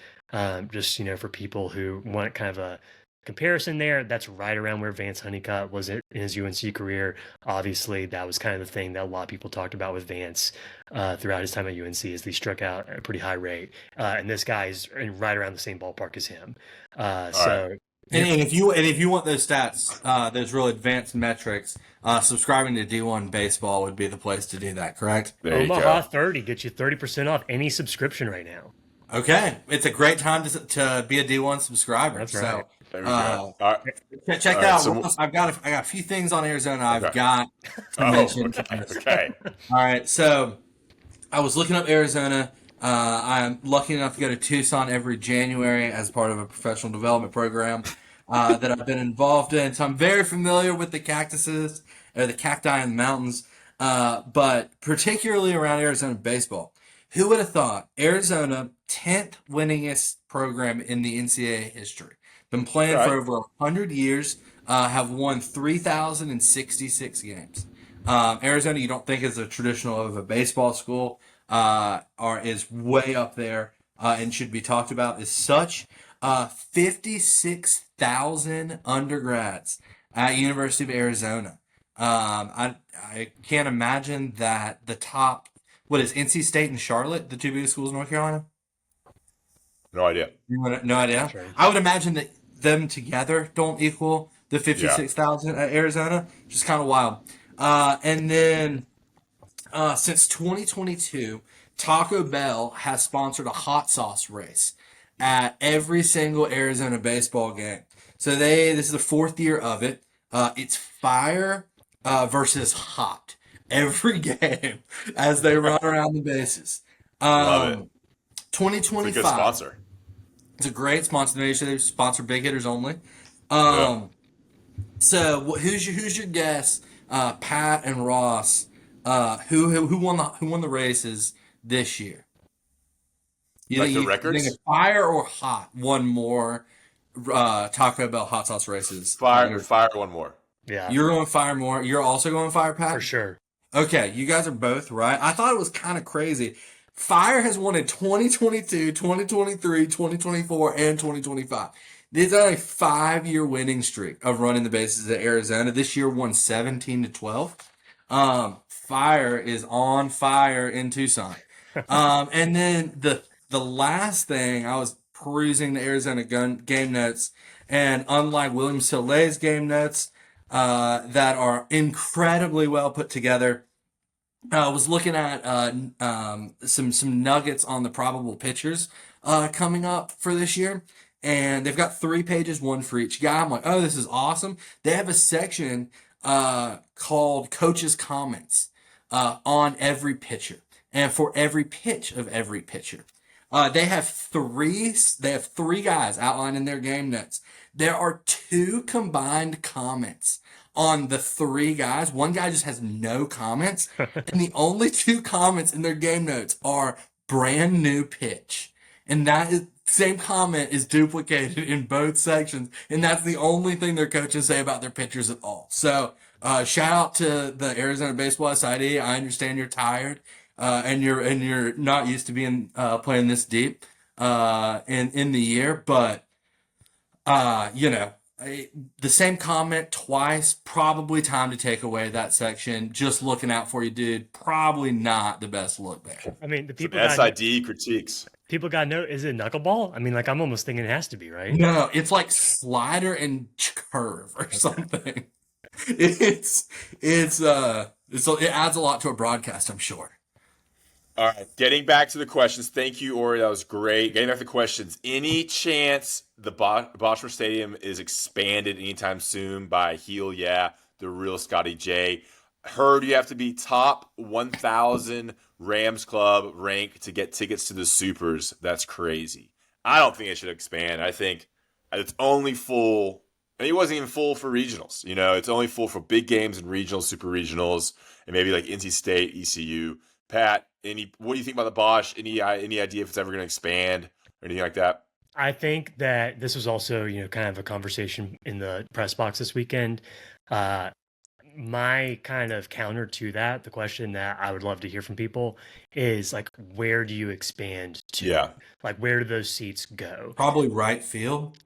Speaker 2: Just, for people who want kind of a comparison there, that's right around where Vance Honeycutt was in his UNC career. Obviously, that was kind of the thing that a lot of people talked about with Vance throughout his time at UNC, is he struck out at a pretty high rate. And this guy is right around the same ballpark as him.
Speaker 3: Right. And if you want those stats, those real advanced metrics, subscribing to D1 Baseball would be the place to do that, correct?
Speaker 2: Omaha 30 gets you 30% off any subscriction right now.
Speaker 3: Okay, it's a great time to be a D1 subscriber.
Speaker 2: That's right.
Speaker 3: So, check that out. So, I got a few things on Arizona I've got to mention.
Speaker 1: Okay.
Speaker 3: All right, so I was looking up Arizona. I'm lucky enough to go to Tucson every January as part of a professional development program that I've been involved in. So I'm very familiar with the cactuses, or the cacti in the mountains, but particularly around Arizona baseball. Who would have thought Arizona, 10th winningest program in the NCAA history, been playing for over 100 years, have won 3,066 games. Arizona, you don't think is a traditional of a baseball school, is way up there and should be talked about as such. 56,000 undergrads at University of Arizona. I can't imagine that the top, what is NC State and Charlotte, the two biggest schools in North Carolina?
Speaker 1: No idea.
Speaker 3: No idea. Sure. I would imagine that them together don't equal the 56,000 at Arizona, which is kind of wild. And then since 2022, Taco Bell has sponsored a hot sauce race at every single Arizona baseball game. So this is the 4th year of it. It's fire versus hot every game as they run around the bases.
Speaker 1: Love it.
Speaker 3: 2025.
Speaker 1: It's a good sponsor.
Speaker 3: It's a great sponsor. They sponsor big hitters only. So who's your guess? Pat and Ross. Who won the races this year?
Speaker 1: The records?
Speaker 3: You think fire or hot won more Taco Bell hot sauce races?
Speaker 1: Fire one more.
Speaker 2: Yeah.
Speaker 3: You're going fire more. You're also going fire, Pat?
Speaker 2: For sure.
Speaker 3: Okay, you guys are both right. I thought it was kind of crazy. Fire has won in 2022, 2023, 2024, and 2025. This is a 5-year winning streak of running the bases at Arizona. This year won 17-12. Fire is on fire in Tucson. And then the last thing, I was perusing the Arizona game notes, and unlike William Soleil's game notes that are incredibly well put together, I was looking at some nuggets on the probable pitchers coming up for this year. And they've got 3 pages, one for each guy. I'm like, oh, this is awesome. They have a section called Coach's Comments on every pitcher, and for every pitch of every pitcher. They have three guys outlined in their game notes. There are 2 combined comments on the 3 guys. One guy just has no comments, and the only 2 comments in their game notes are brand new pitch. And that is, same comment is duplicated in both sections, and that's the only thing their coaches say about their pitchers at all. So shout out to the Arizona Baseball SID. I understand you're tired and you're not used to being playing this deep in the year, but The same comment twice. Probably time to take away that section. Just looking out for you, dude. Probably not the best look there.
Speaker 2: I mean, the
Speaker 1: Some
Speaker 2: people got
Speaker 1: SID critiques.
Speaker 2: people got no. Is it knuckleball? I mean, like I'm almost thinking it has to be, right?
Speaker 3: No, it's like slider and curve or something. It adds a lot to a broadcast, I'm sure.
Speaker 1: All right, getting back to the questions. Thank you, Aury. That was great. Getting back to the questions. Any chance the Boshamer Stadium is expanded anytime soon by Heel? Yeah, the real Scotty J. Heard you have to be top 1,000 Rams Club rank to get tickets to the Supers. That's crazy. I don't think it should expand. I think it's only full. And it wasn't even full for regionals. You know, it's only full for big games and regionals, super regionals, and maybe like NC State, ECU. Pat, what do you think about the Bosch? Any idea if it's ever going to expand or anything like that?
Speaker 2: I think that this was also, kind of a conversation in the press box this weekend. My kind of counter to that, the question that I would love to hear from people is like, where do you expand to?
Speaker 1: Yeah.
Speaker 2: Like, where do those seats go?
Speaker 3: Probably right field.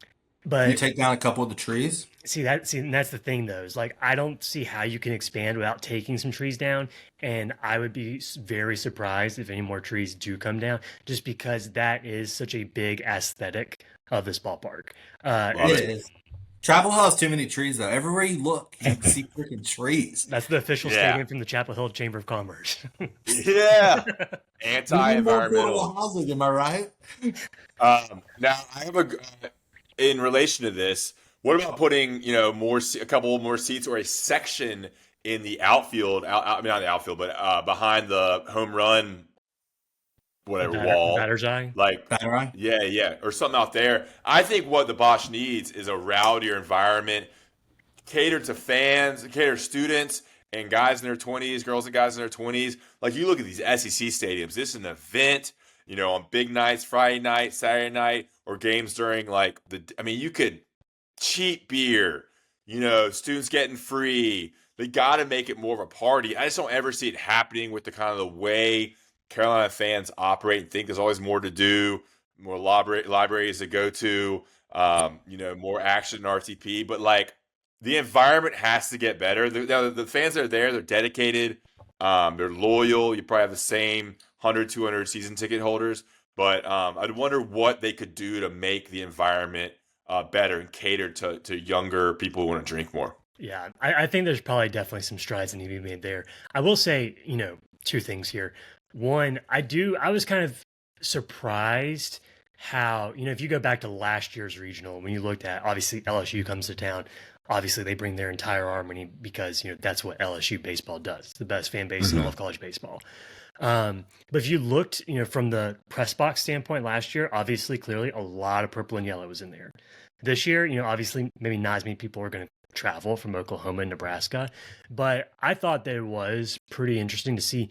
Speaker 3: You
Speaker 2: But
Speaker 3: take down a couple of the trees.
Speaker 2: and that's the thing though, is like, I don't see how you can expand without taking some trees down. And I would be very surprised if any more trees do come down, just because that is such a big aesthetic of this ballpark.
Speaker 1: Love
Speaker 3: It
Speaker 1: it.
Speaker 3: is. Travel Hill has too many trees, though. Everywhere you look, you can see freaking trees.
Speaker 2: That's the official
Speaker 1: Yeah.
Speaker 2: stadium from the Chapel Hill Chamber of Commerce.
Speaker 1: Yeah.
Speaker 3: We need more
Speaker 1: Anti-environmental.
Speaker 3: affordable housing, am I right?
Speaker 1: Now, I have in relation to this, what about putting, a couple more seats or a section in the outfield, I mean, not the outfield, but behind the home run, wall.
Speaker 2: Batter's eye.
Speaker 1: Like,
Speaker 3: That right?
Speaker 1: yeah, or something out there. I think what the Bosch needs is a rowdier environment, cater to fans, cater to students, and guys in their 20s, girls and guys in their 20s. Like, you look at these SEC stadiums, this is an event, on big nights, Friday night, Saturday night, or games during, you could cheap beer, students getting free. They got to make it more of a party. I just don't ever see it happening with the kind of the way Carolina fans operate and think there's always more to do, more libraries to go to, more action in RTP. But the environment has to get better. The fans that are there, they're dedicated, they're loyal. You probably have the same 100, 200 season ticket holders. But I'd wonder what they could do to make the environment better and cater to younger people who want to drink more.
Speaker 2: Yeah, I think there's probably definitely some strides that need to be made there. I will say, two things here. One, I was kind of surprised how, if you go back to last year's regional, when you looked at, obviously LSU comes to town, obviously they bring their entire army because, that's what LSU baseball does. It's the best fan base in all of college baseball. But if you looked, from the press box standpoint last year, obviously, clearly a lot of purple and yellow was in there. This year, obviously maybe not as many people are going to travel from Oklahoma and Nebraska, but I thought that it was pretty interesting to see,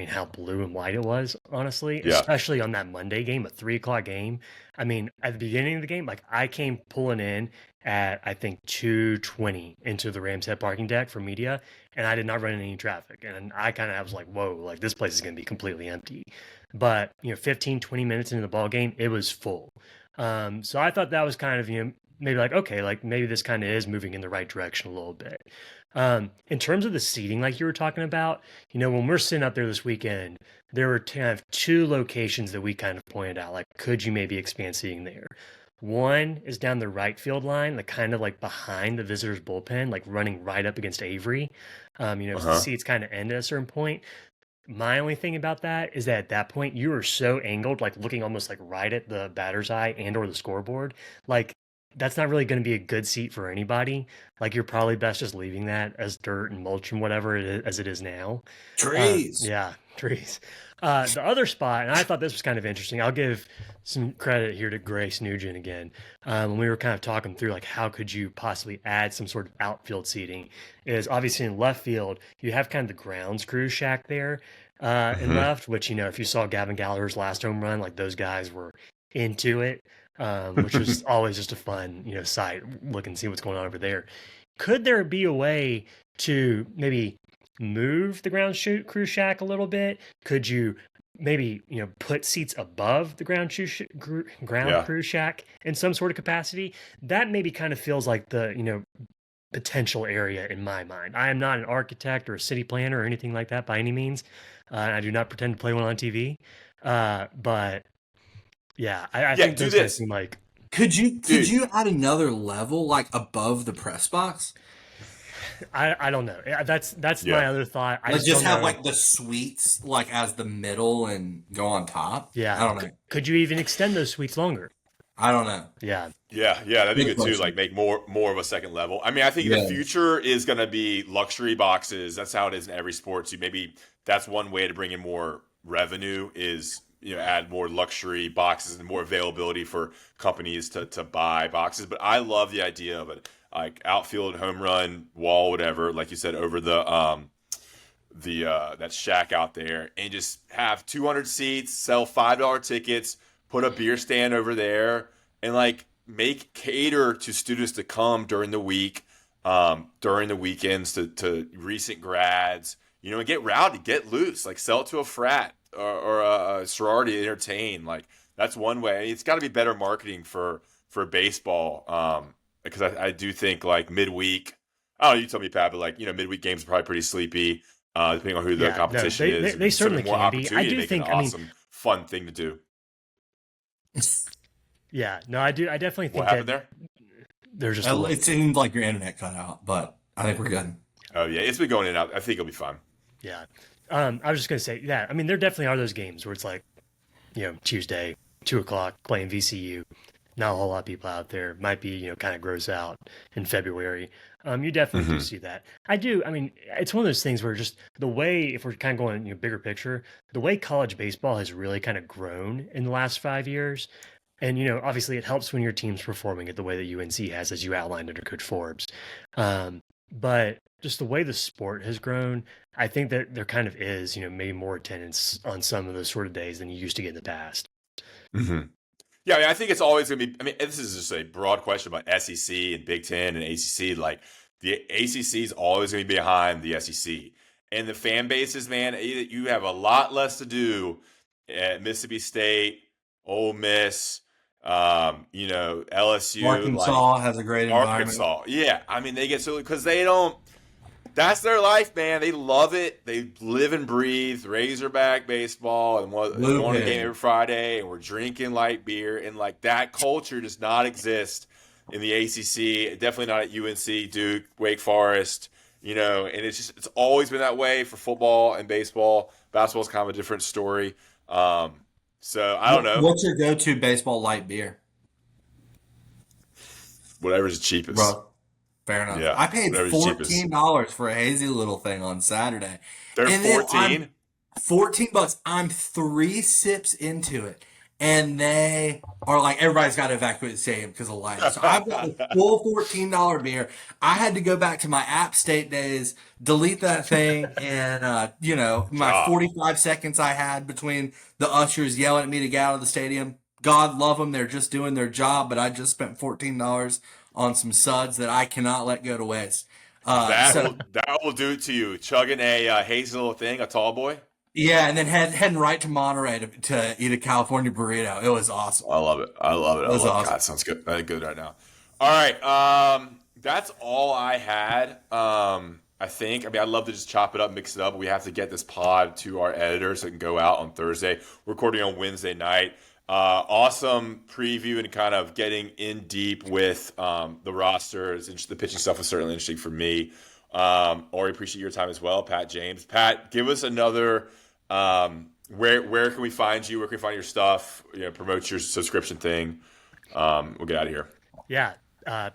Speaker 2: how blue and white it was, honestly,
Speaker 1: Yeah.
Speaker 2: especially on that Monday game, a 3:00 game. At the beginning of the game, I came pulling in at, I think, 2:20 into the Rams Head parking deck for media, and I did not run into any traffic. And I kind of was like, whoa, this place is going to be completely empty. But, 15, 20 minutes into the ball game, it was full. So I thought that was kind of, maybe okay, maybe this kind of is moving in the right direction a little bit. In terms of the seating, like you were talking about, when we're sitting up there this weekend, there were kind of two locations that we kind of pointed out, could you maybe expand seating there? One is down the right field line, kind of behind the visitors bullpen, running right up against Avery. The seats kind of end at a certain point. My only thing about that is that at that point you are so angled, looking almost right at the batter's eye and or the scoreboard. That's not really going to be a good seat for anybody. You're probably best just leaving that as dirt and mulch and whatever it is, as it is now.
Speaker 3: Trees.
Speaker 2: Yeah, trees. The other spot, and I thought this was kind of interesting. I'll give some credit here to Grace Nugent again. When we were kind of talking through how could you possibly add some sort of outfield seating, is obviously in left field you have kind of the grounds crew shack there in left, which if you saw Gavin Gallagher's last home run, those guys were into it. Which was always just a fun, sight, look and see what's going on over there. Could there be a way to maybe move the ground crew shack a little bit? Could you maybe put seats above the ground
Speaker 1: Yeah.
Speaker 2: crew shack in some sort of capacity. That maybe kind of feels like the potential area in my mind. I am not an architect or a city planner or anything like that by any means. And I do not pretend to play one on TV. But yeah, I
Speaker 1: Yeah,
Speaker 2: think
Speaker 1: do
Speaker 2: those kind of
Speaker 1: this.
Speaker 2: seem like
Speaker 3: Could
Speaker 1: Dude,
Speaker 3: you add another level like above the press box?
Speaker 2: I don't know. That's
Speaker 1: yeah.
Speaker 2: my other thought. I
Speaker 3: Like
Speaker 2: just
Speaker 3: just
Speaker 2: don't
Speaker 3: have
Speaker 2: know.
Speaker 3: like the suites like as the middle and go on top?
Speaker 2: Yeah,
Speaker 3: I don't know.
Speaker 2: could you even extend those suites longer?
Speaker 3: I don't know.
Speaker 2: Yeah,
Speaker 1: Yeah, that'd be
Speaker 3: Good
Speaker 1: good too. Like
Speaker 3: question.
Speaker 1: make more of a second level. I mean, I think the
Speaker 3: Yeah.
Speaker 1: future is going to be luxury boxes. That's how it is in every sport. So maybe that's one way to bring in more revenue is add more luxury boxes and more availability for companies to buy boxes. But I love the idea of it, like outfield, home run, wall, whatever. Like you said, over the that shack out there, and just have 200 seats, sell $5 tickets, put a beer stand over there, and like make cater to students to come during the week, during the weekends to recent grads, and get rowdy, get loose, like sell it to a frat or a sorority to entertain. Like that's one way. It's got to be better marketing for baseball, because I do think like midweek. Oh, you tell me, Pat, but like midweek games are probably pretty sleepy, depending on who the
Speaker 2: yeah. No,
Speaker 1: competition
Speaker 2: they
Speaker 1: is.
Speaker 2: they
Speaker 1: And
Speaker 2: certainly
Speaker 1: certainly more
Speaker 2: can be. I
Speaker 1: opportunity to
Speaker 2: do
Speaker 1: make it an
Speaker 2: think. I mean,
Speaker 1: awesome, fun thing to do.
Speaker 2: yeah. No, I do. I definitely
Speaker 1: What
Speaker 2: think
Speaker 1: happened
Speaker 2: that
Speaker 1: there?
Speaker 2: there's just a little.
Speaker 3: It seemed like your internet cut out, but I think we're good.
Speaker 1: Oh yeah, it's been going in and out. I think it'll be fine.
Speaker 2: Yeah. I was just gonna say, yeah. I mean, there definitely are those games where it's like, Tuesday, 2 o'clock, playing VCU. Not a whole lot of people out there. Might be, kind of gross out in February. You definitely do
Speaker 1: Hmm.
Speaker 2: see that. I do. I mean, it's one of those things where just the way, if we're kind of going, bigger picture, the way college baseball has really kind of grown in the last 5 years. And, obviously it helps when your team's performing it the way that UNC has, as you outlined under Coach Forbes. But just the way the sport has grown, I think that there kind of is, maybe more attendance on some of those sort of days than you used to get in the past.
Speaker 1: Hmm. Yeah, I mean, I think it's always going to be. I mean, this is just a broad question about SEC and Big Ten and ACC. Like the ACC is always going to be behind the SEC, and the fan bases, man. You have a lot less to do at Mississippi State, Ole Miss, LSU, like
Speaker 3: Arkansas has a great environment.
Speaker 1: Arkansas. Yeah, I mean, they get so because they don't. That's their life, man. They love it. They live and breathe Razorback baseball and
Speaker 3: Blue
Speaker 1: going to the game
Speaker 3: Pig.
Speaker 1: every Friday, and we're drinking light beer, and like that culture does not exist in the ACC. Definitely not at UNC, Duke, Wake Forest. And it's always been that way for football and baseball. Basketball's kind of a different story. So I don't know.
Speaker 3: What's your go-to baseball light beer,
Speaker 1: Whatever's the cheapest.
Speaker 3: bro? Fair enough.
Speaker 1: Yeah,
Speaker 3: I paid
Speaker 1: whatever's the cheapest.
Speaker 3: $14 for a hazy little thing on Saturday,
Speaker 1: They're
Speaker 3: and then I'm
Speaker 1: 14.
Speaker 3: $14. I'm 3 sips into it, and they are like, everybody's got to evacuate the stadium because of lighting. So I've got a full $14 beer. I had to go back to my App State days, delete that thing, and my
Speaker 1: Job.
Speaker 3: 45 seconds I had between the ushers yelling at me to get out of the stadium. God love them, they're just doing their job, but I just spent $14 on some suds that I cannot let go to waste.
Speaker 1: That
Speaker 3: So
Speaker 1: will that will do it to you. Chugging a hazy little thing, a tall boy.
Speaker 3: yeah, and then heading right to Monterey to eat a California burrito. It was awesome.
Speaker 1: I love it. I love it.
Speaker 3: It
Speaker 1: I
Speaker 3: was
Speaker 1: love it.
Speaker 3: awesome.
Speaker 1: God, sounds good. Good right now. All right. That's all I had. I think. I mean, I'd love to just chop it up, mix it up. We have to get this pod to our editor so it can go out on Thursday. We're recording on Wednesday night. Awesome preview and kind of getting in deep with the roster. The pitching stuff was certainly interesting for me. Aury, appreciate your time as well. Pat James. Pat, give us another. Where can we find you? Where can we find your stuff? Promote your subscription thing. We'll get out of here.
Speaker 2: Yeah.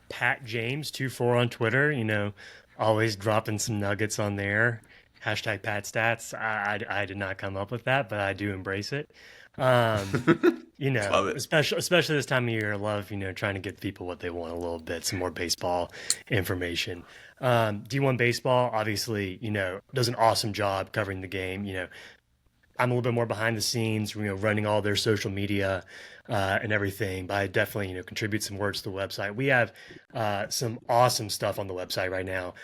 Speaker 2: Pat James 24 on Twitter, always dropping some nuggets on there. Hashtag Pat Stats. I did not come up with that, but I do embrace it.
Speaker 1: Love it.
Speaker 2: Especially this time of year, I love, trying to get people what they want a little bit, some more baseball information. D1 Baseball, obviously, does an awesome job covering the game. I'm a little bit more behind the scenes, running all their social media and everything. But I definitely, contribute some words to the website. We have some awesome stuff on the website right now.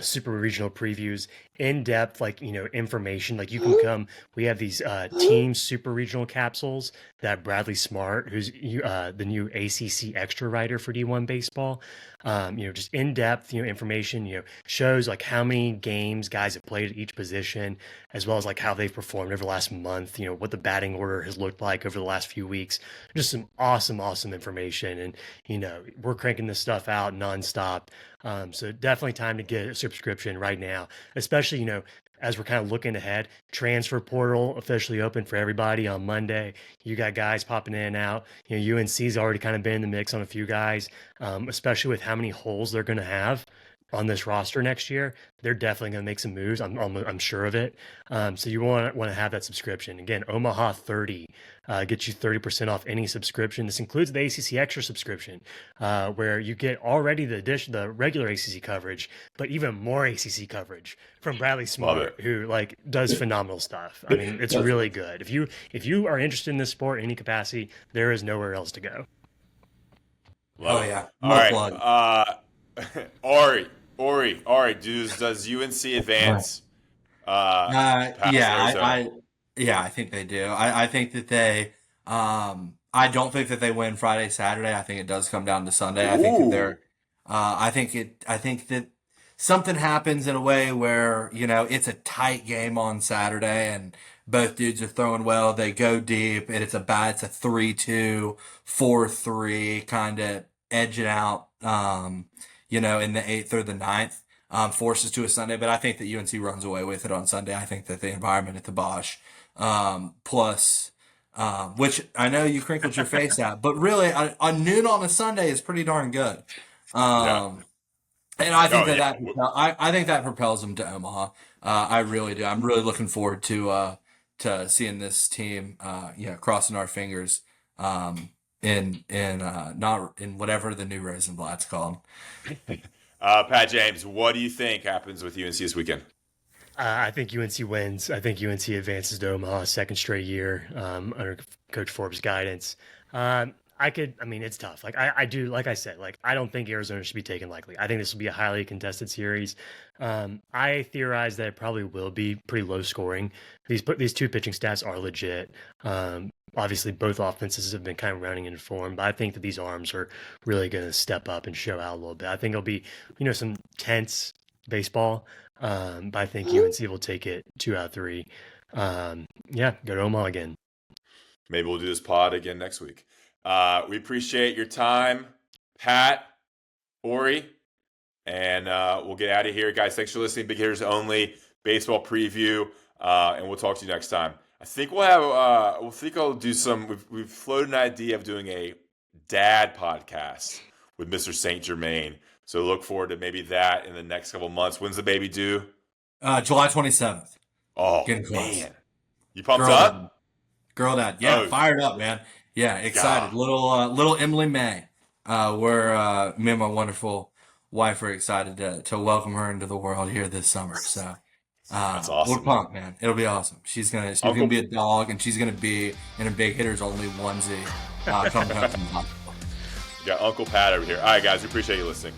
Speaker 2: Super regional previews, in depth, information. Like you can come. We have these team super regional capsules that Bradley Smart, who's the new ACC extra writer for D1 baseball. Just in depth, information. Shows like how many games guys have played at each position, as well as like how they've performed over the last month. What the batting order has looked like over the last few weeks. Just some awesome information, and we're cranking this stuff out nonstop. So definitely time to get a subscription right now, especially as we're kind of looking ahead. Transfer portal officially open for everybody on Monday. You got guys popping in and out. UNC's already kind of been in the mix on a few guys, especially with how many holes they're going to have on this roster next year. They're definitely going to make some moves. I'm sure of it. So you want to have that subscription. Again, Omaha 30 gets you 30% off any subscription. This includes the ACC Extra subscription, where you get already the regular ACC coverage, but even more ACC coverage from Bradley Smart, who does phenomenal stuff. I mean, it's really good. If you are interested in this sport in any capacity, there is nowhere else to go.
Speaker 3: Yeah.
Speaker 1: All right. Aury, does UNC advance?
Speaker 3: I think they do. I think that they. I don't think that they win Friday, Saturday. I think it does come down to Sunday. I think that they're. I think that something happens in a way where it's a tight game on Saturday and both dudes are throwing well. They go deep and it's a 3-2, 4-3 kind of edging out. In the 8th or the 9th, forces to a Sunday. But I think that UNC runs away with it on Sunday. I think that the environment at the Bosch, plus, which I know you crinkled your face at, but really on noon on a Sunday is pretty darn good. And I think I think that propels them to Omaha. I really do. I'm really looking forward to seeing this team, crossing our fingers, in whatever the new Rosenblatt's called.
Speaker 1: Pat James, what do you think happens with UNC this weekend?
Speaker 2: I think UNC wins. I think UNC advances to Omaha second straight year under Coach Forbes' guidance. It's tough. I don't think Arizona should be taken lightly. I think this will be a highly contested series. I theorize that it probably will be pretty low scoring. These two pitching stats are legit. Obviously, both offenses have been kind of rounding into form, but I think that these arms are really going to step up and show out a little bit. I think it'll be, some tense baseball, but I think UNC will take it 2 out of 3. Go to Omaha again.
Speaker 1: Maybe we'll do this pod again next week. We appreciate your time, Pat, Aury, and we'll get out of here. Guys, thanks for listening. Big Hitters Only baseball preview, and we'll talk to you next time. I think I'll do some. We've floated an idea of doing a dad podcast with Mr. St. Germain. So look forward to maybe that in the next couple months. When's the baby due?
Speaker 3: July 27th.
Speaker 1: Oh,
Speaker 3: getting close.
Speaker 1: Man. You pumped up?
Speaker 3: Girl dad. Yeah, fired up, man. Yeah, excited. God. Little Emily May. We're me and my wonderful wife are excited to welcome her into the world here this summer. So
Speaker 1: that's awesome.
Speaker 3: We're pumped, man. It'll be awesome. She's gonna be a dog, and she's gonna be in a Big Hitters Only onesie coming home from the hospital.
Speaker 1: We got Uncle Pat over here. All right, guys, we appreciate you listening.